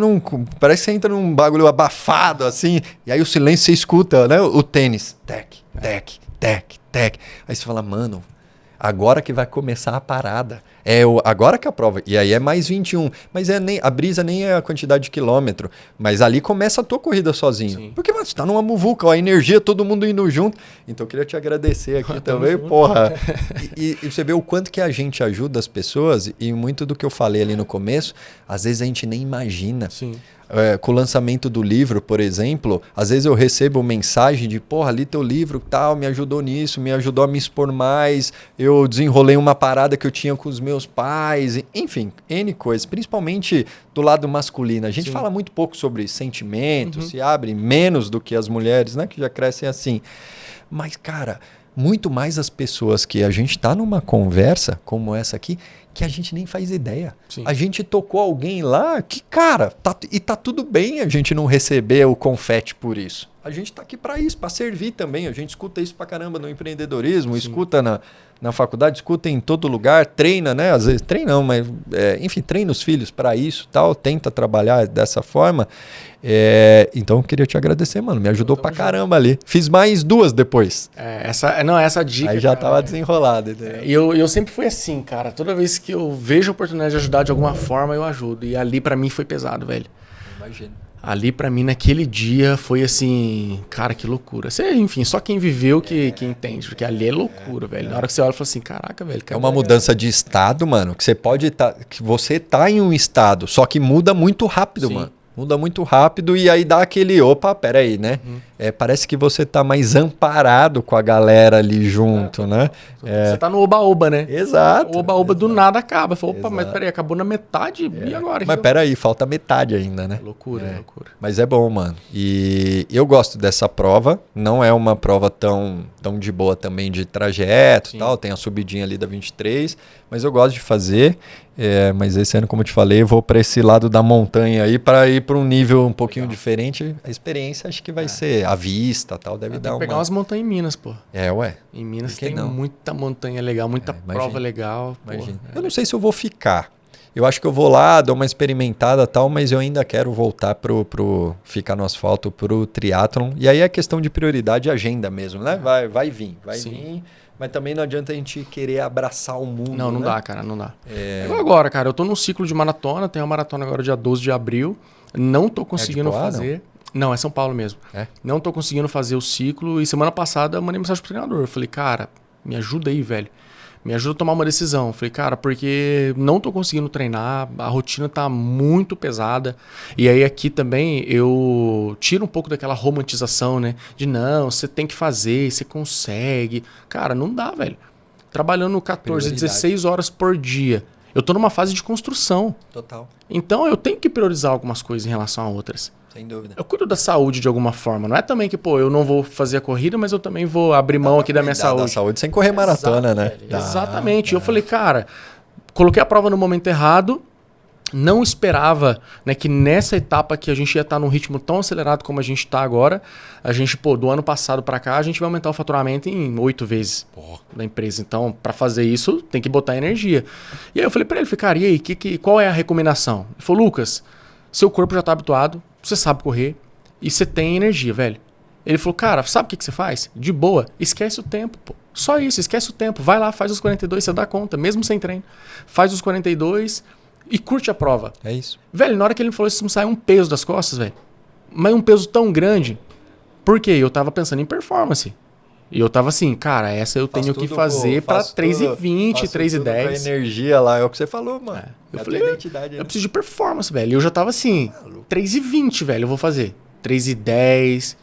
parece que você entra num bagulho abafado, assim, e aí o silêncio você escuta, né? O tênis. Tec, tec, tec, tec. Aí você fala, mano, agora que vai começar a parada. Agora que a prova. E aí é mais 21. Mas a brisa nem é a quantidade de quilômetro. Mas ali começa a tua corrida sozinho. Sim. Porque, mano, você tá numa muvuca, ó, a energia, todo mundo indo junto. Então eu queria te agradecer aqui também, junto. porra. E você vê o quanto que a gente ajuda as pessoas. E muito do que eu falei ali no começo, às vezes a gente nem imagina. Sim. Com o lançamento do livro, por exemplo, às vezes eu recebo mensagem de, porra, ali teu livro tal, me ajudou nisso, me ajudou a me expor mais, eu desenrolei uma parada que eu tinha com os meus pais, enfim, N coisas, principalmente do lado masculino. A gente fala muito pouco sobre sentimentos, se abre menos do que as mulheres, né, que já crescem assim. Mas, cara, muito mais as pessoas que a gente tá numa conversa como essa aqui, que a gente nem faz ideia. Sim. A gente tocou alguém lá que, cara, tá tudo bem a gente não receber o confete por isso. A gente tá aqui para isso, para servir também. A gente escuta isso pra caramba no empreendedorismo, escuta na faculdade, escuta em todo lugar, treina, né? Às vezes treina não, mas enfim, treina os filhos para isso, tal, tenta trabalhar dessa forma. Então eu queria te agradecer, mano. Me ajudou pra caramba ali. Fiz mais 2 depois. Essa dica. Aí já tava desenrolado, entendeu? E eu sempre fui assim, cara. Toda vez que eu vejo a oportunidade de ajudar de alguma forma, eu ajudo. E ali pra mim foi pesado, velho. Imagina. Ali pra mim naquele dia foi assim, cara, que loucura. Enfim, só quem viveu que entende, porque ali é loucura, velho. Na hora que você olha, fala assim, caraca, velho. É uma mudança de estado, mano, que você pode que você tá em um estado, só que muda muito rápido, mano. Muda muito rápido e aí dá aquele, opa, peraí, né? Parece que você tá mais amparado com a galera ali junto, né? Você tá no oba-oba, né? Exato. O oba-oba do nada acaba. Fala, opa, mas peraí, acabou na metade e agora? Mas peraí, falta metade ainda, né? Loucura, loucura. Mas é bom, mano. E eu gosto dessa prova. Não é uma prova tão de boa também de trajeto e tal. Tem a subidinha ali da 23. Mas eu gosto de fazer. Mas esse ano, como eu te falei, eu vou para esse lado da montanha aí para ir para um nível um pouquinho diferente. A experiência acho que vai ser à vista, tal, deve dar pegar umas montanhas em Minas, pô. Ué. Em Minas tem muita montanha legal, muita prova legal. Imagina. Eu não sei se eu vou ficar. Eu acho que eu vou lá, dou uma experimentada tal, mas eu ainda quero voltar pro ficar no asfalto, pro triatlon. E aí é questão de prioridade e agenda mesmo, né? Vai vir. Mas também não adianta a gente querer abraçar o mundo. Não dá, cara, não dá. É igual agora, cara. Eu tô num ciclo de maratona, tem uma maratona agora dia 12 de abril. Não tô conseguindo Poá, fazer. Não, é São Paulo mesmo. É? Não tô conseguindo fazer o ciclo. E semana passada eu mandei mensagem pro treinador. Eu falei, cara, me ajuda aí, velho. Me ajuda a tomar uma decisão. Eu falei, cara, porque não tô conseguindo treinar, a rotina tá muito pesada. E aí aqui também eu tiro um pouco daquela romantização, né? De não, você tem que fazer, você consegue. Cara, não dá, velho. Trabalhando 14, 16 horas por dia. Eu tô numa fase de construção. Total. Então eu tenho que priorizar algumas coisas em relação a outras. Sem dúvida. Eu cuido da saúde de alguma forma. Não é também que, pô, eu não vou fazer a corrida, mas eu também vou abrir mão aqui da minha saúde. Da saúde sem correr maratona, né? Exatamente. Eu falei, cara, coloquei a prova no momento errado, não esperava, né, que nessa etapa que a gente ia estar num ritmo tão acelerado como a gente está agora, a gente, pô, do ano passado para cá, a gente vai aumentar o faturamento em 8 vezes da empresa. Então, para fazer isso, tem que botar energia. E aí eu falei para ele, cara, e aí, qual é a recomendação? Ele falou, Lucas, seu corpo já está habituado, você sabe correr e você tem energia, velho. Ele falou, cara, sabe o que você faz? De boa, esquece o tempo, pô. Só isso, esquece o tempo. Vai lá, faz os 42, você dá conta, mesmo sem treino. Faz os 42 e curte a prova. É isso. Velho, na hora que ele me falou isso, me saiu um peso das costas, velho. Mas um peso tão grande. Por quê? Eu tava pensando em performance. E eu tava assim, cara, essa eu tenho que fazer pra 3,20, 3,10. A energia lá, é o que você falou, mano. Eu falei, eu preciso de performance, velho. E eu já tava assim, 3,20, velho, eu vou fazer. 3,10.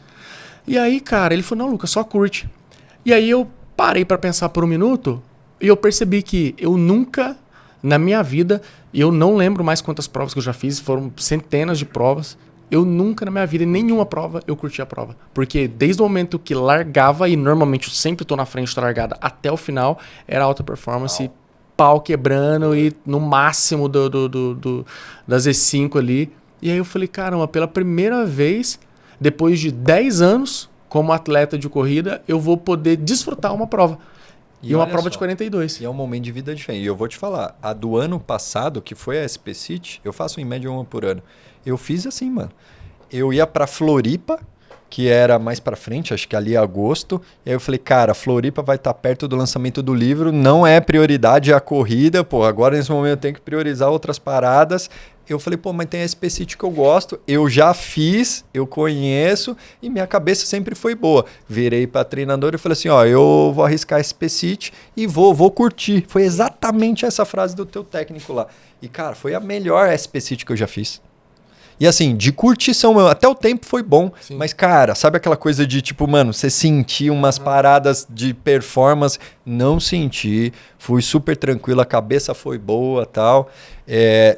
E aí, cara, ele falou, não, Lucas, só curte. E aí eu parei pra pensar por um minuto e eu percebi que eu nunca, na minha vida, e eu não lembro mais quantas provas que eu já fiz, foram centenas de provas, eu nunca na minha vida, em nenhuma prova, eu curti a prova. Porque desde o momento que largava, e normalmente eu sempre tô na frente da largada até o final, era alta performance, pau quebrando e no máximo das E5 ali. E aí eu falei, caramba, pela primeira vez, depois de 10 anos, como atleta de corrida, eu vou poder desfrutar uma prova. E uma prova de 42. E é um momento de vida diferente. E eu vou te falar, a do ano passado, que foi a SP City, eu faço em média uma por ano. Eu fiz assim, mano. Eu ia pra Floripa, que era mais pra frente, acho que ali em agosto. E aí eu falei, cara, Floripa vai estar perto do lançamento do livro, não é prioridade a corrida, pô, agora nesse momento eu tenho que priorizar outras paradas. Eu falei, pô, mas tem a SP City que eu gosto, eu já fiz, eu conheço e minha cabeça sempre foi boa. Virei pra treinador e falei assim, ó, eu vou arriscar a SP City e vou curtir. Foi exatamente essa frase do teu técnico lá. E, cara, foi a melhor SP City que eu já fiz. E assim, de curtição, até o tempo foi bom. Sim. Mas, cara, sabe aquela coisa de tipo, mano, você sentir umas paradas de performance? Não senti, fui super tranquilo, a cabeça foi boa e tal.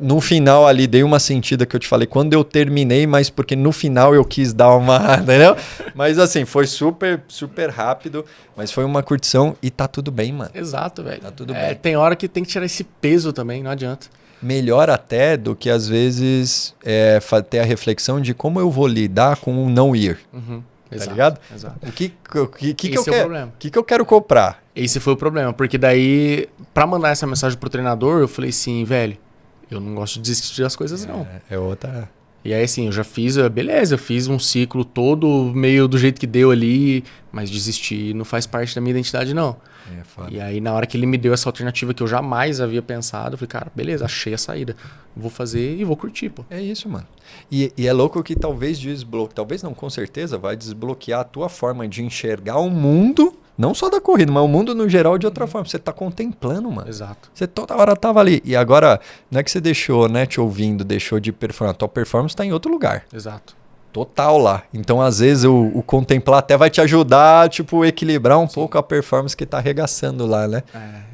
No final ali, dei uma sentida que eu te falei quando eu terminei, mas porque no final eu quis dar uma, entendeu? Mas assim, foi super, super rápido, mas foi uma curtição e tá tudo bem, mano. Não velho. Tá tudo bem. Tem hora que tem que tirar esse peso também, não adianta. Melhor até do que às vezes ter a reflexão de como eu vou lidar com o não ir. Uhum, tá exato, ligado? Exato. O que eu é quero? O que eu quero comprar? Esse foi o problema, porque daí, pra mandar essa mensagem pro treinador, eu falei assim, velho, eu não gosto de desistir das coisas, não. É outra. E aí, assim, eu já fiz, beleza, eu fiz um ciclo todo meio do jeito que deu ali, mas desistir não faz parte da minha identidade, não. E aí, na hora que ele me deu essa alternativa que eu jamais havia pensado, eu falei, cara, beleza, achei a saída. Vou fazer e vou curtir, pô. É isso, mano. E é louco que talvez talvez não, com certeza, vai desbloquear a tua forma de enxergar o mundo, não só da corrida, mas o mundo no geral de outra forma. Você tá contemplando, mano. Exato. Você toda hora tava ali. E agora, não é que você deixou, né, te ouvindo, deixou de performar. A tua performance tá em outro lugar. Exato. Total lá. Então, às vezes, o contemplar até vai te ajudar, tipo, equilibrar um pouco a performance que tá arregaçando lá, né?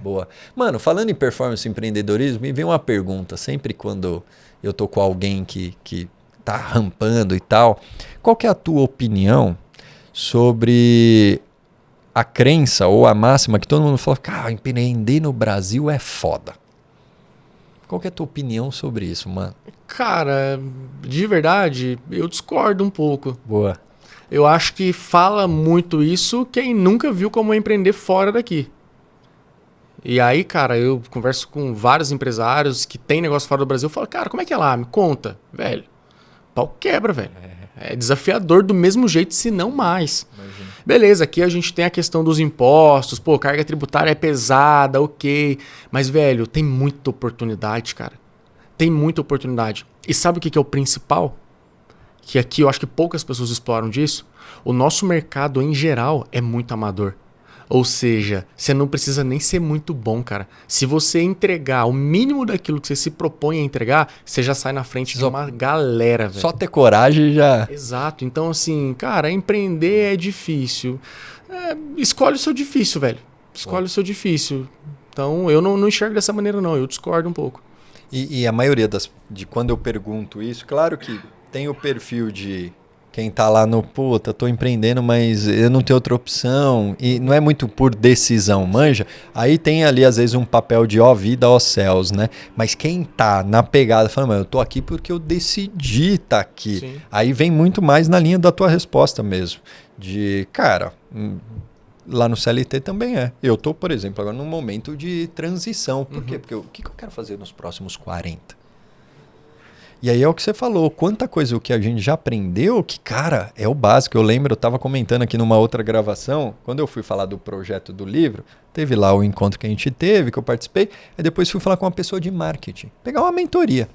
Boa. Mano, falando em performance e empreendedorismo, me vem uma pergunta, sempre quando eu tô com alguém que tá rampando e tal. Qual que é a tua opinião sobre a crença ou a máxima que todo mundo fala, cara, empreender no Brasil é foda? Qual que é a tua opinião sobre isso, mano? Cara, de verdade, eu discordo um pouco. Boa. Eu acho que fala muito isso quem nunca viu como empreender fora daqui. E aí, cara, eu converso com vários empresários que têm negócio fora do Brasil. Eu falo, cara, como é que é lá? Me conta. Velho, pau quebra, velho. É desafiador do mesmo jeito, se não mais. Imagina. Beleza, aqui a gente tem a questão dos impostos. Pô, carga tributária é pesada, ok. Mas, velho, tem muita oportunidade, cara. Tem muita oportunidade. E sabe o que é o principal? que aqui eu acho que poucas pessoas exploram disso, o nosso mercado em geral é muito amador. Ou seja, você não precisa nem ser muito bom, cara. Se você entregar o mínimo daquilo que você se propõe a entregar, você já sai na frente de uma galera, velho. Só ter coragem já... Exato. Então, assim, cara, empreender é difícil. Escolhe o seu difícil, velho. Escolhe o seu difícil. Então, eu não enxergo dessa maneira, não. Eu discordo um pouco. E a maioria de quando eu pergunto isso, claro que tem o perfil de... Quem tá lá no, puta, tô empreendendo, mas eu não tenho outra opção. E não é muito por decisão, manja? Aí tem ali, às vezes, um papel de ó vida, ó céus, né? Mas quem tá na pegada, fala, mano, eu tô aqui porque eu decidi tá aqui. Sim. Aí vem muito mais na linha da tua resposta mesmo. De, cara, lá no CLT também é. Eu tô, por exemplo, agora num momento de transição. Por quê? Porque o que eu quero fazer nos próximos 40? E aí é o que você falou, quanta coisa o que a gente já aprendeu, que, cara, é o básico. Eu lembro, eu estava comentando aqui numa outra gravação, quando eu fui falar do projeto do livro, teve lá o encontro que a gente teve, que eu participei, aí depois fui falar com uma pessoa de marketing, pegar uma mentoria.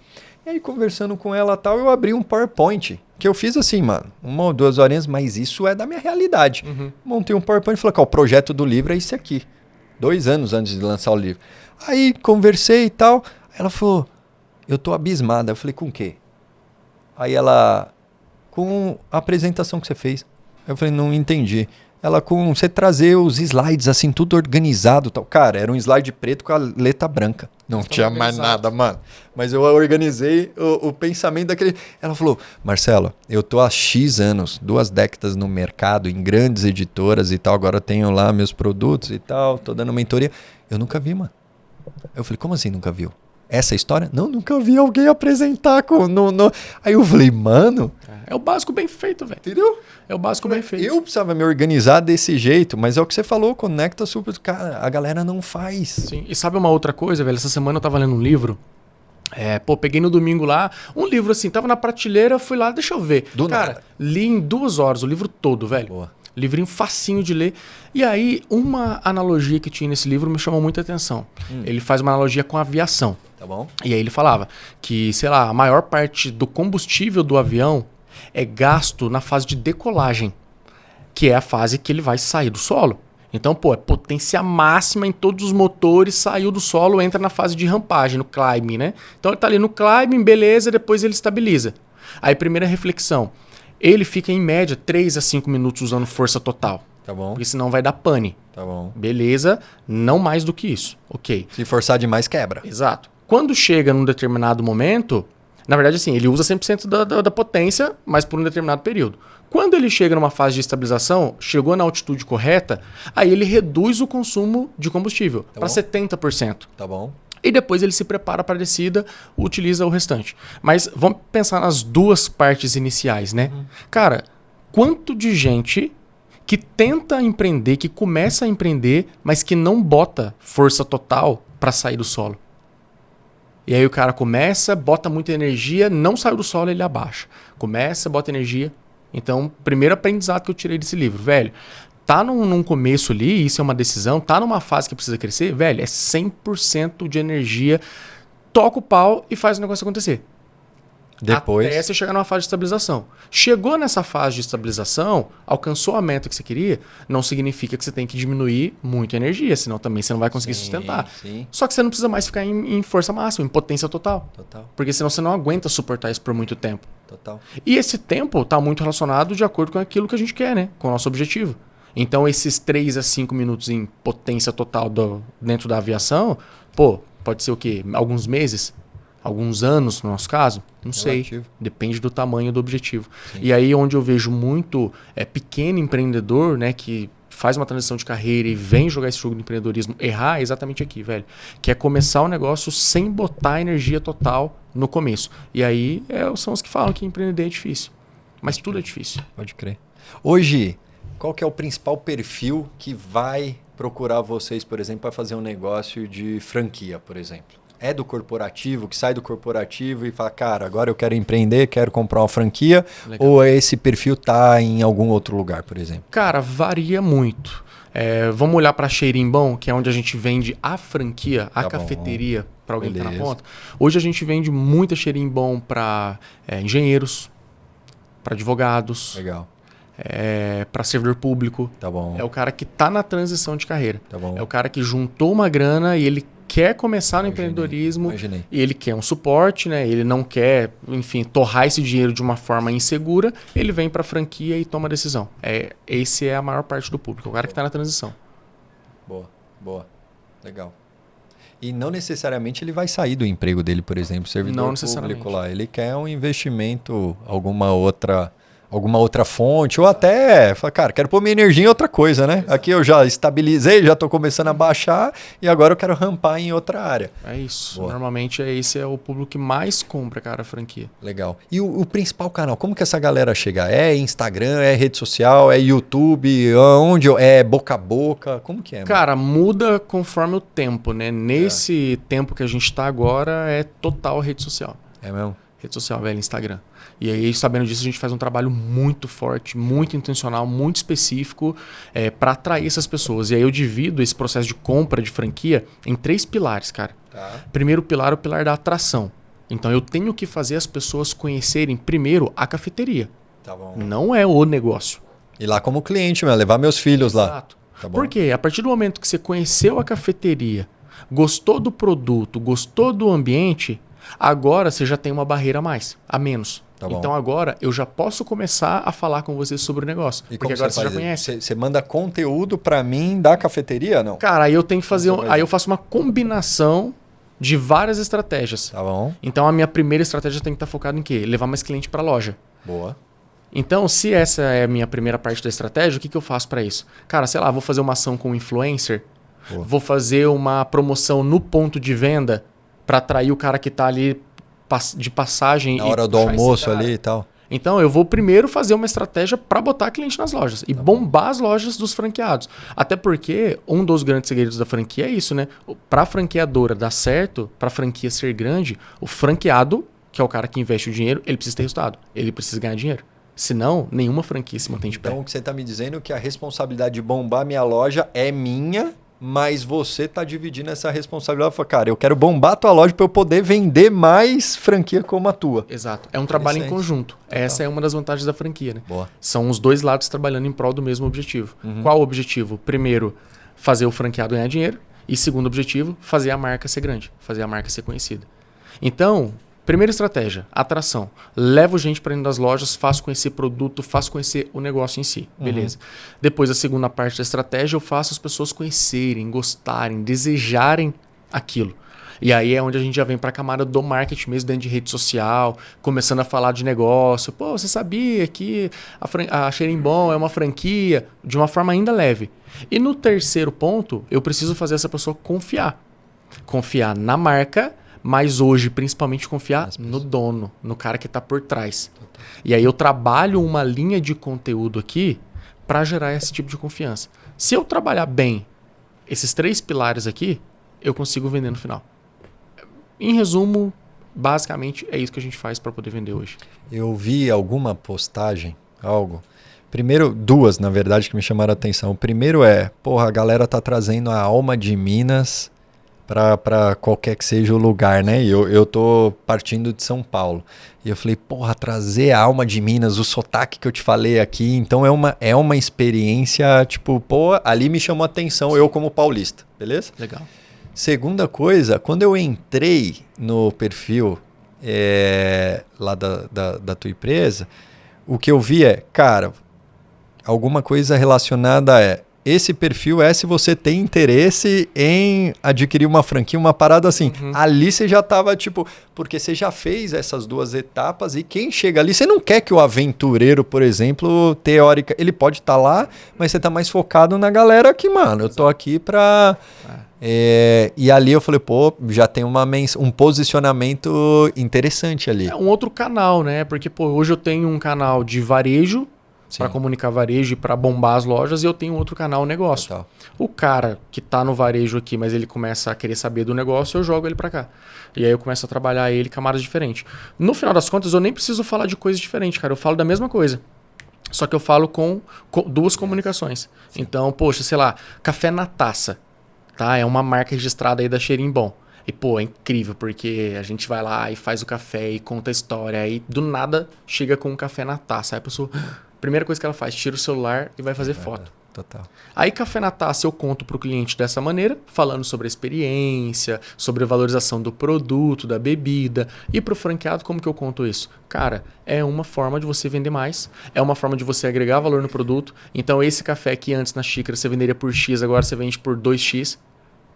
E aí, conversando com ela tal, eu abri um PowerPoint, que eu fiz assim, mano, 1 ou 2 horinhas, mas isso é da minha realidade. Montei um PowerPoint e falei, o projeto do livro é esse aqui. 2 anos antes de lançar o livro. Aí, conversei e tal, ela falou... Eu tô abismada. Eu falei, com o quê? Aí ela, com a apresentação que você fez. Eu falei, não entendi. Ela, com você trazer os slides assim, tudo organizado. Tal. Cara, era um slide preto com a letra branca. Não tinha mais nada, mano. Mas eu organizei o pensamento daquele... Ela falou, Marcelo, eu tô há X anos, 2 décadas no mercado, em grandes editoras e tal. Agora eu tenho lá meus produtos e tal, tô dando mentoria. Eu nunca vi, mano. Eu falei, como assim nunca viu? Essa história? Não, nunca vi alguém apresentar com... Aí eu falei, mano... É o básico bem feito, velho. Entendeu? É o básico bem feito. Eu precisava me organizar desse jeito, mas é o que você falou, conecta super... Cara, a galera não faz. Sim. E sabe uma outra coisa, velho? Essa semana eu tava lendo um livro. Peguei no domingo lá, um livro assim, tava na prateleira, fui lá, deixa eu ver. Cara, li em 2 horas o livro todo, velho. Boa. Livrinho facinho de ler. E aí, uma analogia que tinha nesse livro me chamou muita atenção. Ele faz uma analogia com a aviação. Tá bom. E aí ele falava que, sei lá, a maior parte do combustível do avião é gasto na fase de decolagem, que é a fase que ele vai sair do solo. Então, é potência máxima em todos os motores, saiu do solo, entra na fase de rampagem, no climbing, né? Então ele tá ali no climbing, beleza, depois ele estabiliza. Aí, primeira reflexão. Ele fica em média 3 a 5 minutos usando força total. Tá bom. Porque senão vai dar pane. Tá bom. Beleza, não mais do que isso. Ok. Se forçar demais, quebra. Exato. Quando chega num determinado momento, na verdade assim, ele usa 100% da potência, mas por um determinado período. Quando ele chega numa fase de estabilização, chegou na altitude correta, aí ele reduz o consumo de combustível para 70%. Tá bom. E depois ele se prepara para a descida, utiliza o restante. Mas vamos pensar nas 2 partes iniciais, né? Cara, quanto de gente que tenta empreender, que começa a empreender, mas que não bota força total para sair do solo? E aí o cara começa, bota muita energia, não saiu do solo, ele abaixa. Começa, bota energia. Então, primeiro aprendizado que eu tirei desse livro, velho. Tá num começo ali, isso é uma decisão, tá numa fase que precisa crescer, velho, é 100% de energia, toca o pau e faz o negócio acontecer. Depois... Até você chegar numa fase de estabilização. Chegou nessa fase de estabilização, alcançou a meta que você queria, não significa que você tem que diminuir muito a energia, senão também você não vai conseguir sustentar. Sim. Só que você não precisa mais ficar em força máxima, em potência total. Total. Porque senão você não aguenta suportar isso por muito tempo. Total. E esse tempo está muito relacionado de acordo com aquilo que a gente quer, né? Com o nosso objetivo. Então, esses 3 a 5 minutos em potência total dentro da aviação, pode ser o quê? Alguns meses? Alguns anos, no nosso caso? Não sei. Depende do tamanho do objetivo. Sim. E aí, onde eu vejo muito pequeno empreendedor, né, que faz uma transição de carreira e vem jogar esse jogo de empreendedorismo, errar é exatamente aqui, velho. Que é começar o negócio sem botar energia total no começo. E aí, são os que falam que empreender é difícil. Mas tudo é difícil. Pode crer. Hoje... Qual que é o principal perfil que vai procurar vocês, por exemplo, para fazer um negócio de franquia, por exemplo? É do corporativo, que sai do corporativo e fala, cara, agora eu quero empreender, quero comprar uma franquia? Legal. Ou esse perfil tá em algum outro lugar, por exemplo? Cara, varia muito. Vamos olhar para Xerimbão, que é onde a gente vende a franquia, a cafeteria, para alguém que tá na ponta. Hoje a gente vende muita Xerimbão para engenheiros, para advogados, Legal. para servidor público. Tá bom. É o cara que está na transição de carreira. Tá bom. É o cara que juntou uma grana e ele quer começar no empreendedorismo. Imaginei. E ele quer um suporte, né? Ele não quer, enfim, torrar esse dinheiro de uma forma insegura. Ele vem para a franquia e toma a decisão. Esse é a maior parte do público, o cara que está na transição. Boa, boa. Legal. E não necessariamente ele vai sair do emprego dele, por exemplo, servidor público lá. Ele quer um investimento, alguma outra fonte, ou até, fala, cara, quero pôr minha energia em outra coisa, né? Exato. Aqui eu já estabilizei, já estou começando a baixar e agora eu quero rampar em outra área. É isso. Boa. Normalmente esse é o público que mais compra, cara, a franquia. Legal. E o principal canal, como que essa galera chega? É Instagram, é rede social, é YouTube, onde é boca a boca? Como que é? Cara, muda conforme o tempo, né? Nesse tempo que a gente está agora, é total rede social. É mesmo? Rede social, velho, Instagram. E aí, sabendo disso, a gente faz um trabalho muito forte, muito intencional, muito específico para atrair essas pessoas. E aí eu divido esse processo de compra de franquia em 3 pilares, cara. Tá. Primeiro pilar é o pilar da atração. Então eu tenho que fazer as pessoas conhecerem primeiro a cafeteria. Tá bom. Não é o negócio. E lá como cliente, meu, levar meus filhos lá. Exato. Tá bom. Por quê? A partir do momento que você conheceu a cafeteria, gostou do produto, gostou do ambiente, agora você já tem uma barreira a menos. Tá então agora eu já posso começar a falar com você sobre o negócio. E porque agora você já conhece. Você manda conteúdo para mim da cafeteria, não? Cara, aí eu tenho que fazer. Aí eu faço uma combinação de várias estratégias. Tá bom. Então a minha primeira estratégia tem que estar focada em quê? Levar mais cliente para a loja. Boa. Então, se essa é a minha primeira parte da estratégia, o que eu faço para isso? Cara, sei lá, vou fazer uma ação com um influencer, vou fazer uma promoção no ponto de venda para atrair o cara que está ali de passagem. Na hora do almoço ali e tal. Então, eu vou primeiro fazer uma estratégia para botar cliente nas lojas e bombar as lojas dos franqueados. Até porque um dos grandes segredos da franquia é isso, né? Para a franqueadora dar certo, para a franquia ser grande, o franqueado, que é o cara que investe o dinheiro, ele precisa ter resultado. Ele precisa ganhar dinheiro. Senão, nenhuma franquia se mantém de pé. Então, o que você está me dizendo é que a responsabilidade de bombar minha loja é minha, mas você está dividindo essa responsabilidade. Fala, cara, eu quero bombar a tua loja para eu poder vender mais franquia como a tua. Exato. É um trabalho em conjunto. Essa é uma das vantagens da franquia, né? Boa. São os dois lados trabalhando em prol do mesmo objetivo. Qual o objetivo? Primeiro, fazer o franqueado ganhar dinheiro. E segundo objetivo, fazer a marca ser grande, fazer a marca ser conhecida. Então, primeira estratégia, atração. Levo gente para dentro das lojas, faço conhecer produto, faço conhecer o negócio em si. Beleza. Depois, a segunda parte da estratégia, eu faço as pessoas conhecerem, gostarem, desejarem aquilo. E aí é onde a gente já vem para a camada do marketing mesmo, dentro de rede social, começando a falar de negócio. Pô, você sabia que a Xerimbom é uma franquia? De uma forma ainda leve. E no terceiro ponto, eu preciso fazer essa pessoa confiar. Confiar na marca, mas hoje, principalmente, confiar no dono, no cara que está por trás. E aí eu trabalho uma linha de conteúdo aqui para gerar esse tipo de confiança. Se eu trabalhar bem esses 3 pilares aqui, eu consigo vender no final. Em resumo, basicamente, é isso que a gente faz para poder vender hoje. Eu vi alguma postagem, Primeiro, 2, na verdade, que me chamaram a atenção. O primeiro a galera tá trazendo a alma de Minas para qualquer que seja o lugar, né? E eu tô partindo de São Paulo. E eu falei, trazer a alma de Minas, o sotaque que eu te falei aqui. Então é uma experiência, tipo, ali me chamou a atenção, eu como paulista, beleza? Legal. Segunda coisa, quando eu entrei no perfil lá da tua empresa, o que eu vi cara, alguma coisa relacionada esse perfil se você tem interesse em adquirir uma franquia, uma parada assim. Ali você já tava, porque você já fez essas 2 etapas e quem chega ali, você não quer que o aventureiro, por exemplo, teórica, ele pode estar lá, mas você tá mais focado na galera que, mano, eu tô aqui pra... e ali eu falei, já tem um posicionamento interessante ali. É um outro canal, né? Porque, hoje eu tenho um canal de varejo, para comunicar varejo e para bombar as lojas, e eu tenho outro canal negócio. Total. O cara que está no varejo aqui, mas ele começa a querer saber do negócio, eu jogo ele para cá. E aí eu começo a trabalhar ele camadas diferentes. No final das contas, eu nem preciso falar de coisas diferentes, cara. Eu falo da mesma coisa. Só que eu falo com 2 comunicações. Sim. Então, sei lá, café na taça, tá? É uma marca registrada aí da Xerimbom. E, pô, é incrível, porque a gente vai lá e faz o café e conta a história. Aí, do nada, chega com um café na taça. Aí a pessoa, primeira coisa que ela faz, tira o celular e vai fazer foto. Total. Aí, café na taça, eu conto pro cliente dessa maneira, falando sobre a experiência, sobre a valorização do produto, da bebida. E pro franqueado, como que eu conto isso? Cara, é uma forma de você vender mais, é uma forma de você agregar valor no produto. Então, esse café que antes na xícara você venderia por X, agora você vende por 2X.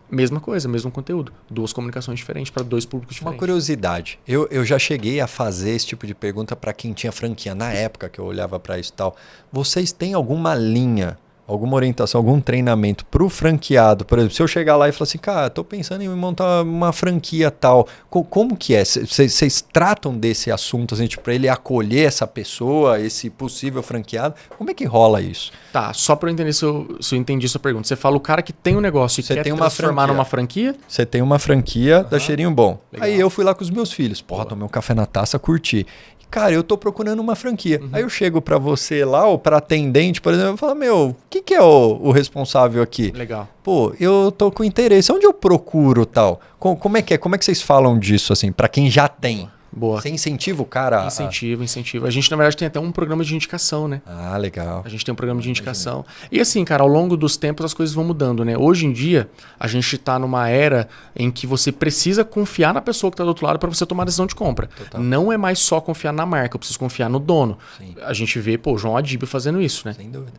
Mesma coisa, mesmo conteúdo. 2 comunicações diferentes para 2 públicos diferentes. Uma curiosidade. Eu já cheguei a fazer esse tipo de pergunta para quem tinha franquia na época que eu olhava para isso e tal. Vocês têm alguma linha, alguma orientação, algum treinamento para o franqueado? Por exemplo, se eu chegar lá e falar assim, cara, estou pensando em montar uma franquia tal. Como que é? Vocês tratam desse assunto assim, tipo, para ele acolher essa pessoa, esse possível franqueado? Como é que rola isso? Tá, só para eu entender se eu entendi sua pergunta. Você fala o cara que tem um negócio e quer transformar numa franquia? Você tem uma franquia da Cheirinho Bom. Legal. Aí eu fui lá com os meus filhos. Porra, tomei um café na taça, curti. Cara, eu tô procurando uma franquia. Aí eu chego pra você lá, ou pra atendente, por exemplo, eu falo, meu, quem que é o responsável aqui? Legal. Pô, eu tô com interesse. Onde eu procuro tal? Como é que é? Como é que vocês falam disso, assim, pra quem já tem? Boa. Você incentiva o cara? Incentivo. A gente, na verdade, tem até um programa de indicação, né? Ah, legal. A gente tem um programa de indicação. E assim, cara, ao longo dos tempos as coisas vão mudando, né? Hoje em dia, a gente tá numa era em que você precisa confiar na pessoa que tá do outro lado para você tomar a decisão de compra. Total. Não é mais só confiar na marca, eu preciso confiar no dono. Sim. A gente vê, pô, o João Adib fazendo isso, né? Sem dúvida.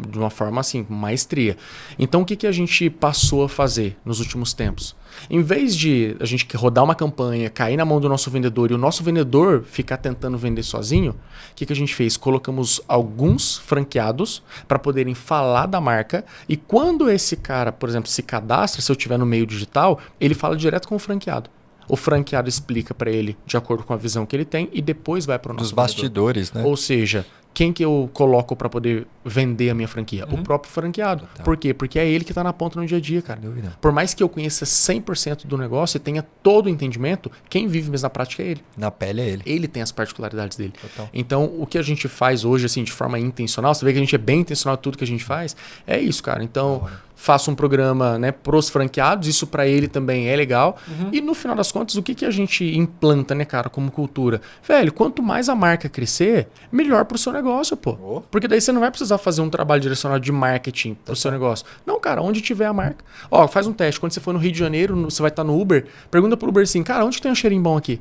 De uma forma assim, com maestria. Então, o que a gente passou a fazer nos últimos tempos? Em vez de a gente rodar uma campanha, cair na mão do nosso vendedor e o nosso vendedor ficar tentando vender sozinho, o que a gente fez? Colocamos alguns franqueados para poderem falar da marca e quando esse cara, por exemplo, se cadastra, se eu estiver no meio digital, ele fala direto com o franqueado. O franqueado explica para ele de acordo com a visão que ele tem e depois vai para o nosso Dos bastidores, né? Ou seja, quem que eu coloco para poder vender a minha franquia? O próprio franqueado. Total. Por quê? Porque é ele que está na ponta no dia a dia, cara. Sem dúvida. Por mais que eu conheça 100% do negócio e tenha todo o entendimento, quem vive mesmo na prática é ele. Na pele é ele. Ele tem as particularidades dele. Total. Então, o que a gente faz hoje, assim, de forma intencional, você vê que a gente é bem intencional em tudo que a gente faz, é isso, cara. Então, faço um programa, né, pros franqueados, isso para ele também é legal. E no final das contas, o que a gente implanta, né, cara, como cultura? Velho, quanto mais a marca crescer, melhor pro seu negócio, pô. Porque daí você não vai precisar fazer um trabalho direcionado de marketing pro seu negócio. Não, cara, onde tiver a marca. Ó, faz um teste. Quando você for no Rio de Janeiro, você vai estar no Uber, pergunta pro Uber assim, cara, onde que tem um cheirinho bom aqui?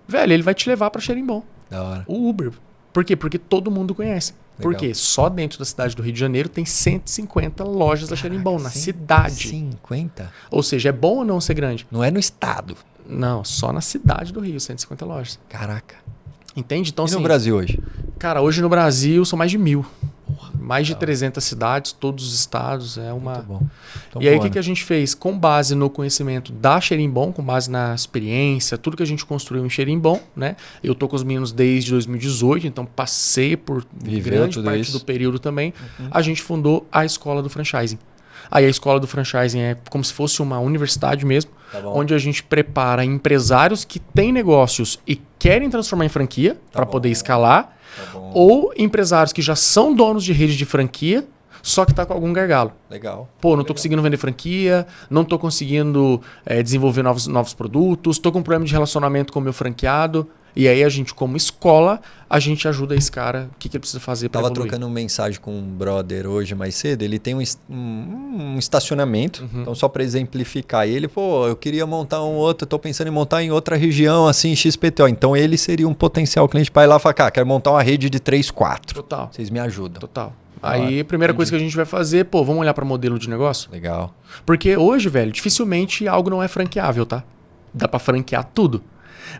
Velho, ele vai te levar pra cheirinho bom. Da hora. O Uber. Por quê? Porque todo mundo conhece. Legal. Por quê? Só dentro da cidade do Rio de Janeiro tem 150 lojas da Cheirinho Bom, na cidade. 50? Ou seja, é bom ou não ser grande? Não é no estado. Não, só na cidade do Rio, 150 lojas. Caraca. Entende? Então, E no assim, Brasil hoje? cara, hoje no Brasil são mais de 1.000. Mais de 300 cidades, todos os estados. É uma... Muito bom. Então, E aí, o boa, que a gente fez? Com base no conhecimento da Cheirinho Bom, com base na experiência, tudo que a gente construiu em Cheirinho Bom, né? Eu tô com os meninos desde 2018, então passei por grande tudo parte isso. do período também. A gente fundou a Escola do Franchising. Aí a Escola do Franchising é como se fosse uma universidade mesmo, Tá bom. onde a gente prepara empresários que têm negócios e querem transformar em franquia para bom. poder escalar, Tá bom. ou empresários que já são donos de rede de franquia, só que tá com algum gargalo. Legal. Pô, não tô conseguindo vender franquia, não tô conseguindo desenvolver novos produtos, tô com um problema de relacionamento com o meu franqueado. E aí a gente, como escola, a gente ajuda esse cara, o que ele precisa fazer para Tava evoluir. trocando uma mensagem com um brother hoje mais cedo, ele tem um estacionamento, então só para exemplificar ele, pô, eu queria montar um outro, tô pensando em montar em outra região, assim, XPTO. Então ele seria um potencial cliente para ir lá e falar, cara, quero montar uma rede de 3, 4. Total, Vocês me ajudam. total. Claro, Aí a primeira coisa que a gente vai fazer, pô, vamos olhar para modelo de negócio? Legal. Porque hoje, velho, dificilmente algo não é franqueável, tá? Dá para franquear tudo.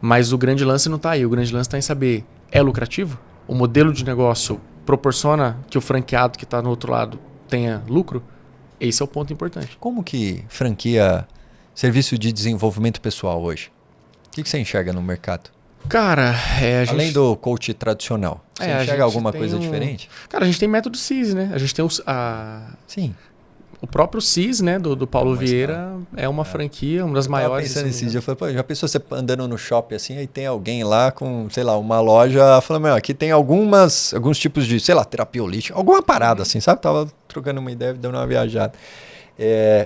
Mas o grande lance não tá aí. O grande lance tá em saber, é lucrativo? O modelo de negócio proporciona que o franqueado que está no outro lado tenha lucro? Esse é o ponto importante. Como que franquia serviço de desenvolvimento pessoal hoje? O que você enxerga no mercado? Cara, a gente... Além do coach tradicional, você a enxerga gente alguma tem coisa diferente? Cara, a gente tem método CIS, né? A gente tem Sim. o próprio CIS, né, do Paulo Vieira, é uma franquia, uma das maiores. Eu tava pensando nesse dia, eu falei, pô, já pensou você andando no shopping assim, aí tem alguém lá com, sei lá, uma loja, falando, meu, aqui tem alguns tipos de, sei lá, terapia holística, alguma parada assim, sabe? Tava trocando uma ideia, dando uma viajada.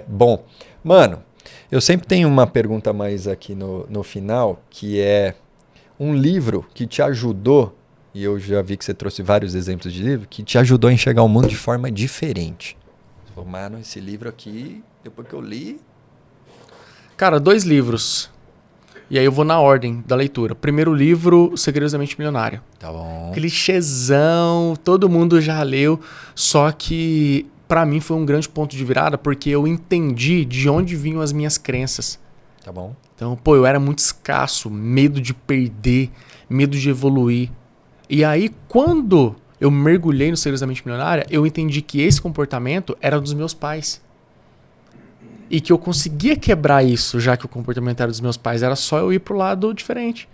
Bom, mano, Eu sempre tenho uma pergunta mais aqui no final, que é um livro que te ajudou, e eu já vi que você trouxe vários exemplos de livro, que te ajudou a enxergar o mundo de forma diferente. Você falou, mano, esse livro aqui, depois que eu li... Cara, 2 livros. E aí eu vou na ordem da leitura. Primeiro livro, Segredos da Mente Milionária. Tá bom. Clichêzão, todo mundo já leu, só que pra mim foi um grande ponto de virada, porque eu entendi de onde vinham as minhas crenças. Tá bom. Então, pô, eu era muito escasso, medo de perder, medo de evoluir. E aí, quando eu mergulhei no Segredos da Mente Milionária, eu entendi que esse comportamento era dos meus pais. E que eu conseguia quebrar isso, já que o comportamento era dos meus pais, era só eu ir pro lado diferente.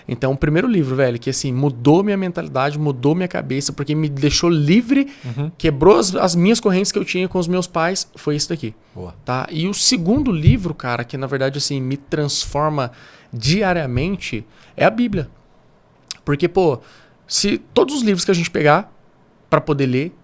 Então, o primeiro livro, velho, que assim, mudou minha mentalidade, mudou minha cabeça, porque me deixou livre, quebrou as minhas correntes que eu tinha com os meus pais, foi isso daqui. Boa. Tá? E o segundo livro, cara, que na verdade assim, me transforma diariamente, é a Bíblia. Porque, pô, se todos os livros que a gente pegar para poder ler,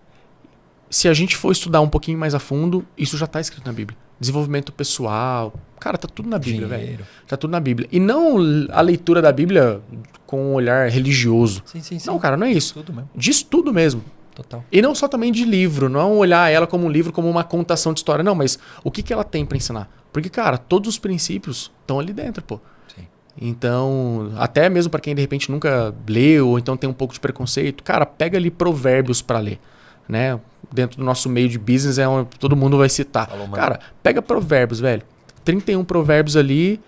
se a gente for estudar um pouquinho mais a fundo, isso já tá escrito na Bíblia. Desenvolvimento pessoal, cara, tá tudo na Bíblia, velho. Tá tudo na Bíblia. E não a leitura da Bíblia com um olhar religioso. Sim. Não, cara, não é isso. Tudo mesmo. Diz tudo mesmo. Total. E não só também de livro, não olhar ela como um livro, como uma contação de história, não, mas o que ela tem pra ensinar? Porque, cara, todos os princípios estão ali dentro, pô. Sim. Então, até mesmo pra quem de repente nunca leu, ou então tem um pouco de preconceito, cara, pega ali Provérbios pra ler, né? Dentro do nosso meio de business é onde todo mundo vai citar. Falou, cara, pega Provérbios, velho. 31 provérbios ali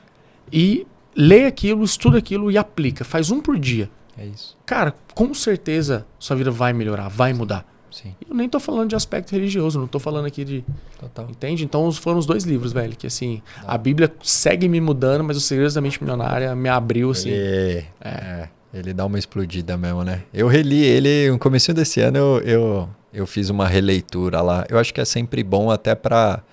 e lê aquilo, estuda aquilo e aplica. Faz um por dia. É isso. Cara, com certeza sua vida vai melhorar, vai mudar. Sim. Eu nem tô falando de aspecto religioso, não tô falando aqui de... Total. Entende? Então foram os 2 livros, velho, que assim, a Bíblia segue me mudando, mas os Segredos da Mente Milionária me abriu, assim. Ele dá uma explodida mesmo, né? Eu reli ele no comecinho desse ano, eu fiz uma releitura lá. Eu acho que é sempre bom até pra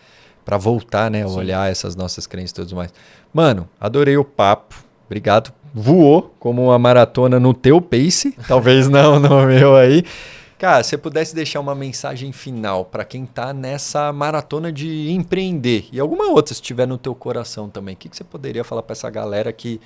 voltar, né? Olhar essas nossas crenças e tudo mais. Mano, adorei o papo. Obrigado. Voou como uma maratona no teu pace. Talvez não no meu aí. Cara, se você pudesse deixar uma mensagem final para quem tá nessa maratona de empreender e alguma outra se tiver no teu coração também, o que você poderia falar para essa galera que,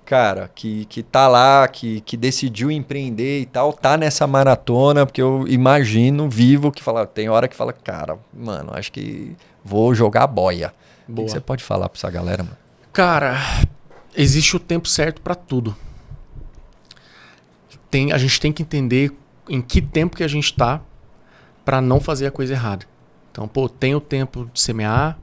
cara, que tá lá, que decidiu empreender e tal, tá nessa maratona, porque eu imagino vivo que fala, tem hora que fala, cara, mano, acho que vou jogar a boia. O que você pode falar para essa galera, mano? Cara, existe o tempo certo para tudo. A gente tem que entender em que tempo que a gente tá para não fazer a coisa errada. Então, pô, tem o tempo de semear,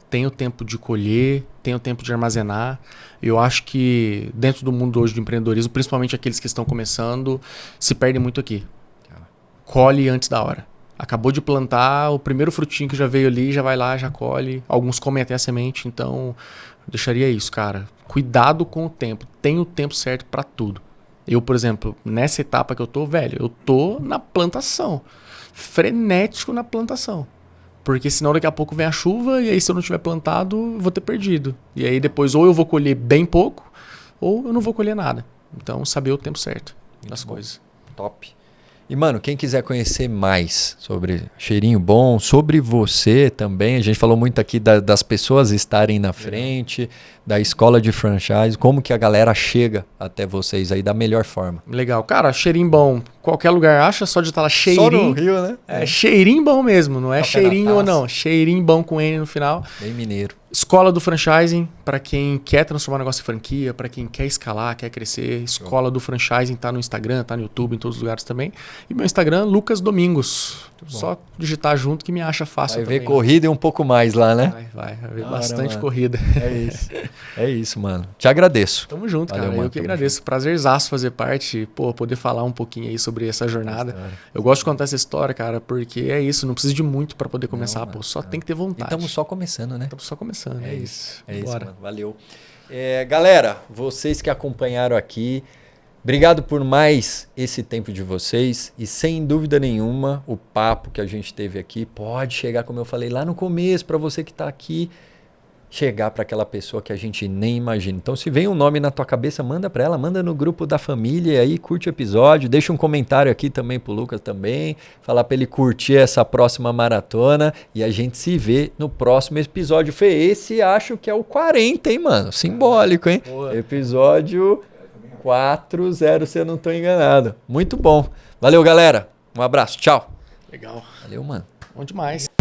tem o tempo de colher, tem o tempo de armazenar. Eu acho que dentro do mundo hoje do empreendedorismo, principalmente aqueles que estão começando, se perdem muito aqui. Colhe antes da hora. Acabou de plantar, o primeiro frutinho que já veio ali, já vai lá, já colhe. Alguns comem até a semente, então eu deixaria isso, cara. Cuidado com o tempo. Tem o tempo certo para tudo. Eu, por exemplo, nessa etapa que eu tô, velho, eu tô na plantação. Frenético na plantação. Porque senão daqui a pouco vem a chuva e aí se eu não tiver plantado, eu vou ter perdido. E aí depois ou eu vou colher bem pouco ou eu não vou colher nada. Então, saber o tempo certo das coisas. Top. E, mano, quem quiser conhecer mais sobre Cheirinho Bom, sobre você também, a gente falou muito aqui das pessoas estarem na frente, da escola de franchise, como que a galera chega até vocês aí da melhor forma. Legal. Cara, Cheirinho Bom, qualquer lugar acha, só de estar lá Cheirinho. Só no Rio, né? Cheirinho Bom mesmo, não é Café cheirinho ou não. Cheirinho Bom com N no final. Bem mineiro. Escola do Franchising, para quem quer transformar o negócio em franquia, para quem quer escalar, quer crescer. Escola do Franchising tá no Instagram, tá no YouTube, em todos os lugares também. E meu Instagram, Lucas Domingos. Só digitar junto que me acha fácil. Vai também. ver corrida e um pouco mais lá, né? Vai ver bastante corrida. É isso. É isso, mano. Te agradeço. Tamo junto, Valeu, cara. mano, Eu que tamo agradeço. Prazerzaço fazer parte, poder falar um pouquinho aí sobre essa jornada. Eu gosto de contar essa história, cara, porque é isso, não precisa de muito para poder começar, só tem que ter vontade. E estamos só começando, né? Estamos só começando, é isso. É isso, mano. Valeu. Galera, vocês que acompanharam aqui, obrigado por mais esse tempo de vocês e sem dúvida nenhuma o papo que a gente teve aqui pode chegar, como eu falei lá no começo, para você que está aqui, chegar para aquela pessoa que a gente nem imagina. Então, se vem um nome na tua cabeça, manda para ela, manda no grupo da família, e aí curte o episódio, deixa um comentário aqui também pro Lucas também, falar para ele curtir essa próxima maratona, e a gente se vê no próximo episódio. Fê, esse acho que é o 40, hein, mano? Simbólico, hein? Boa. Episódio 40, se eu não tô enganado. Muito bom. Valeu, galera. Um abraço. Tchau. Legal. Valeu, mano. Bom demais.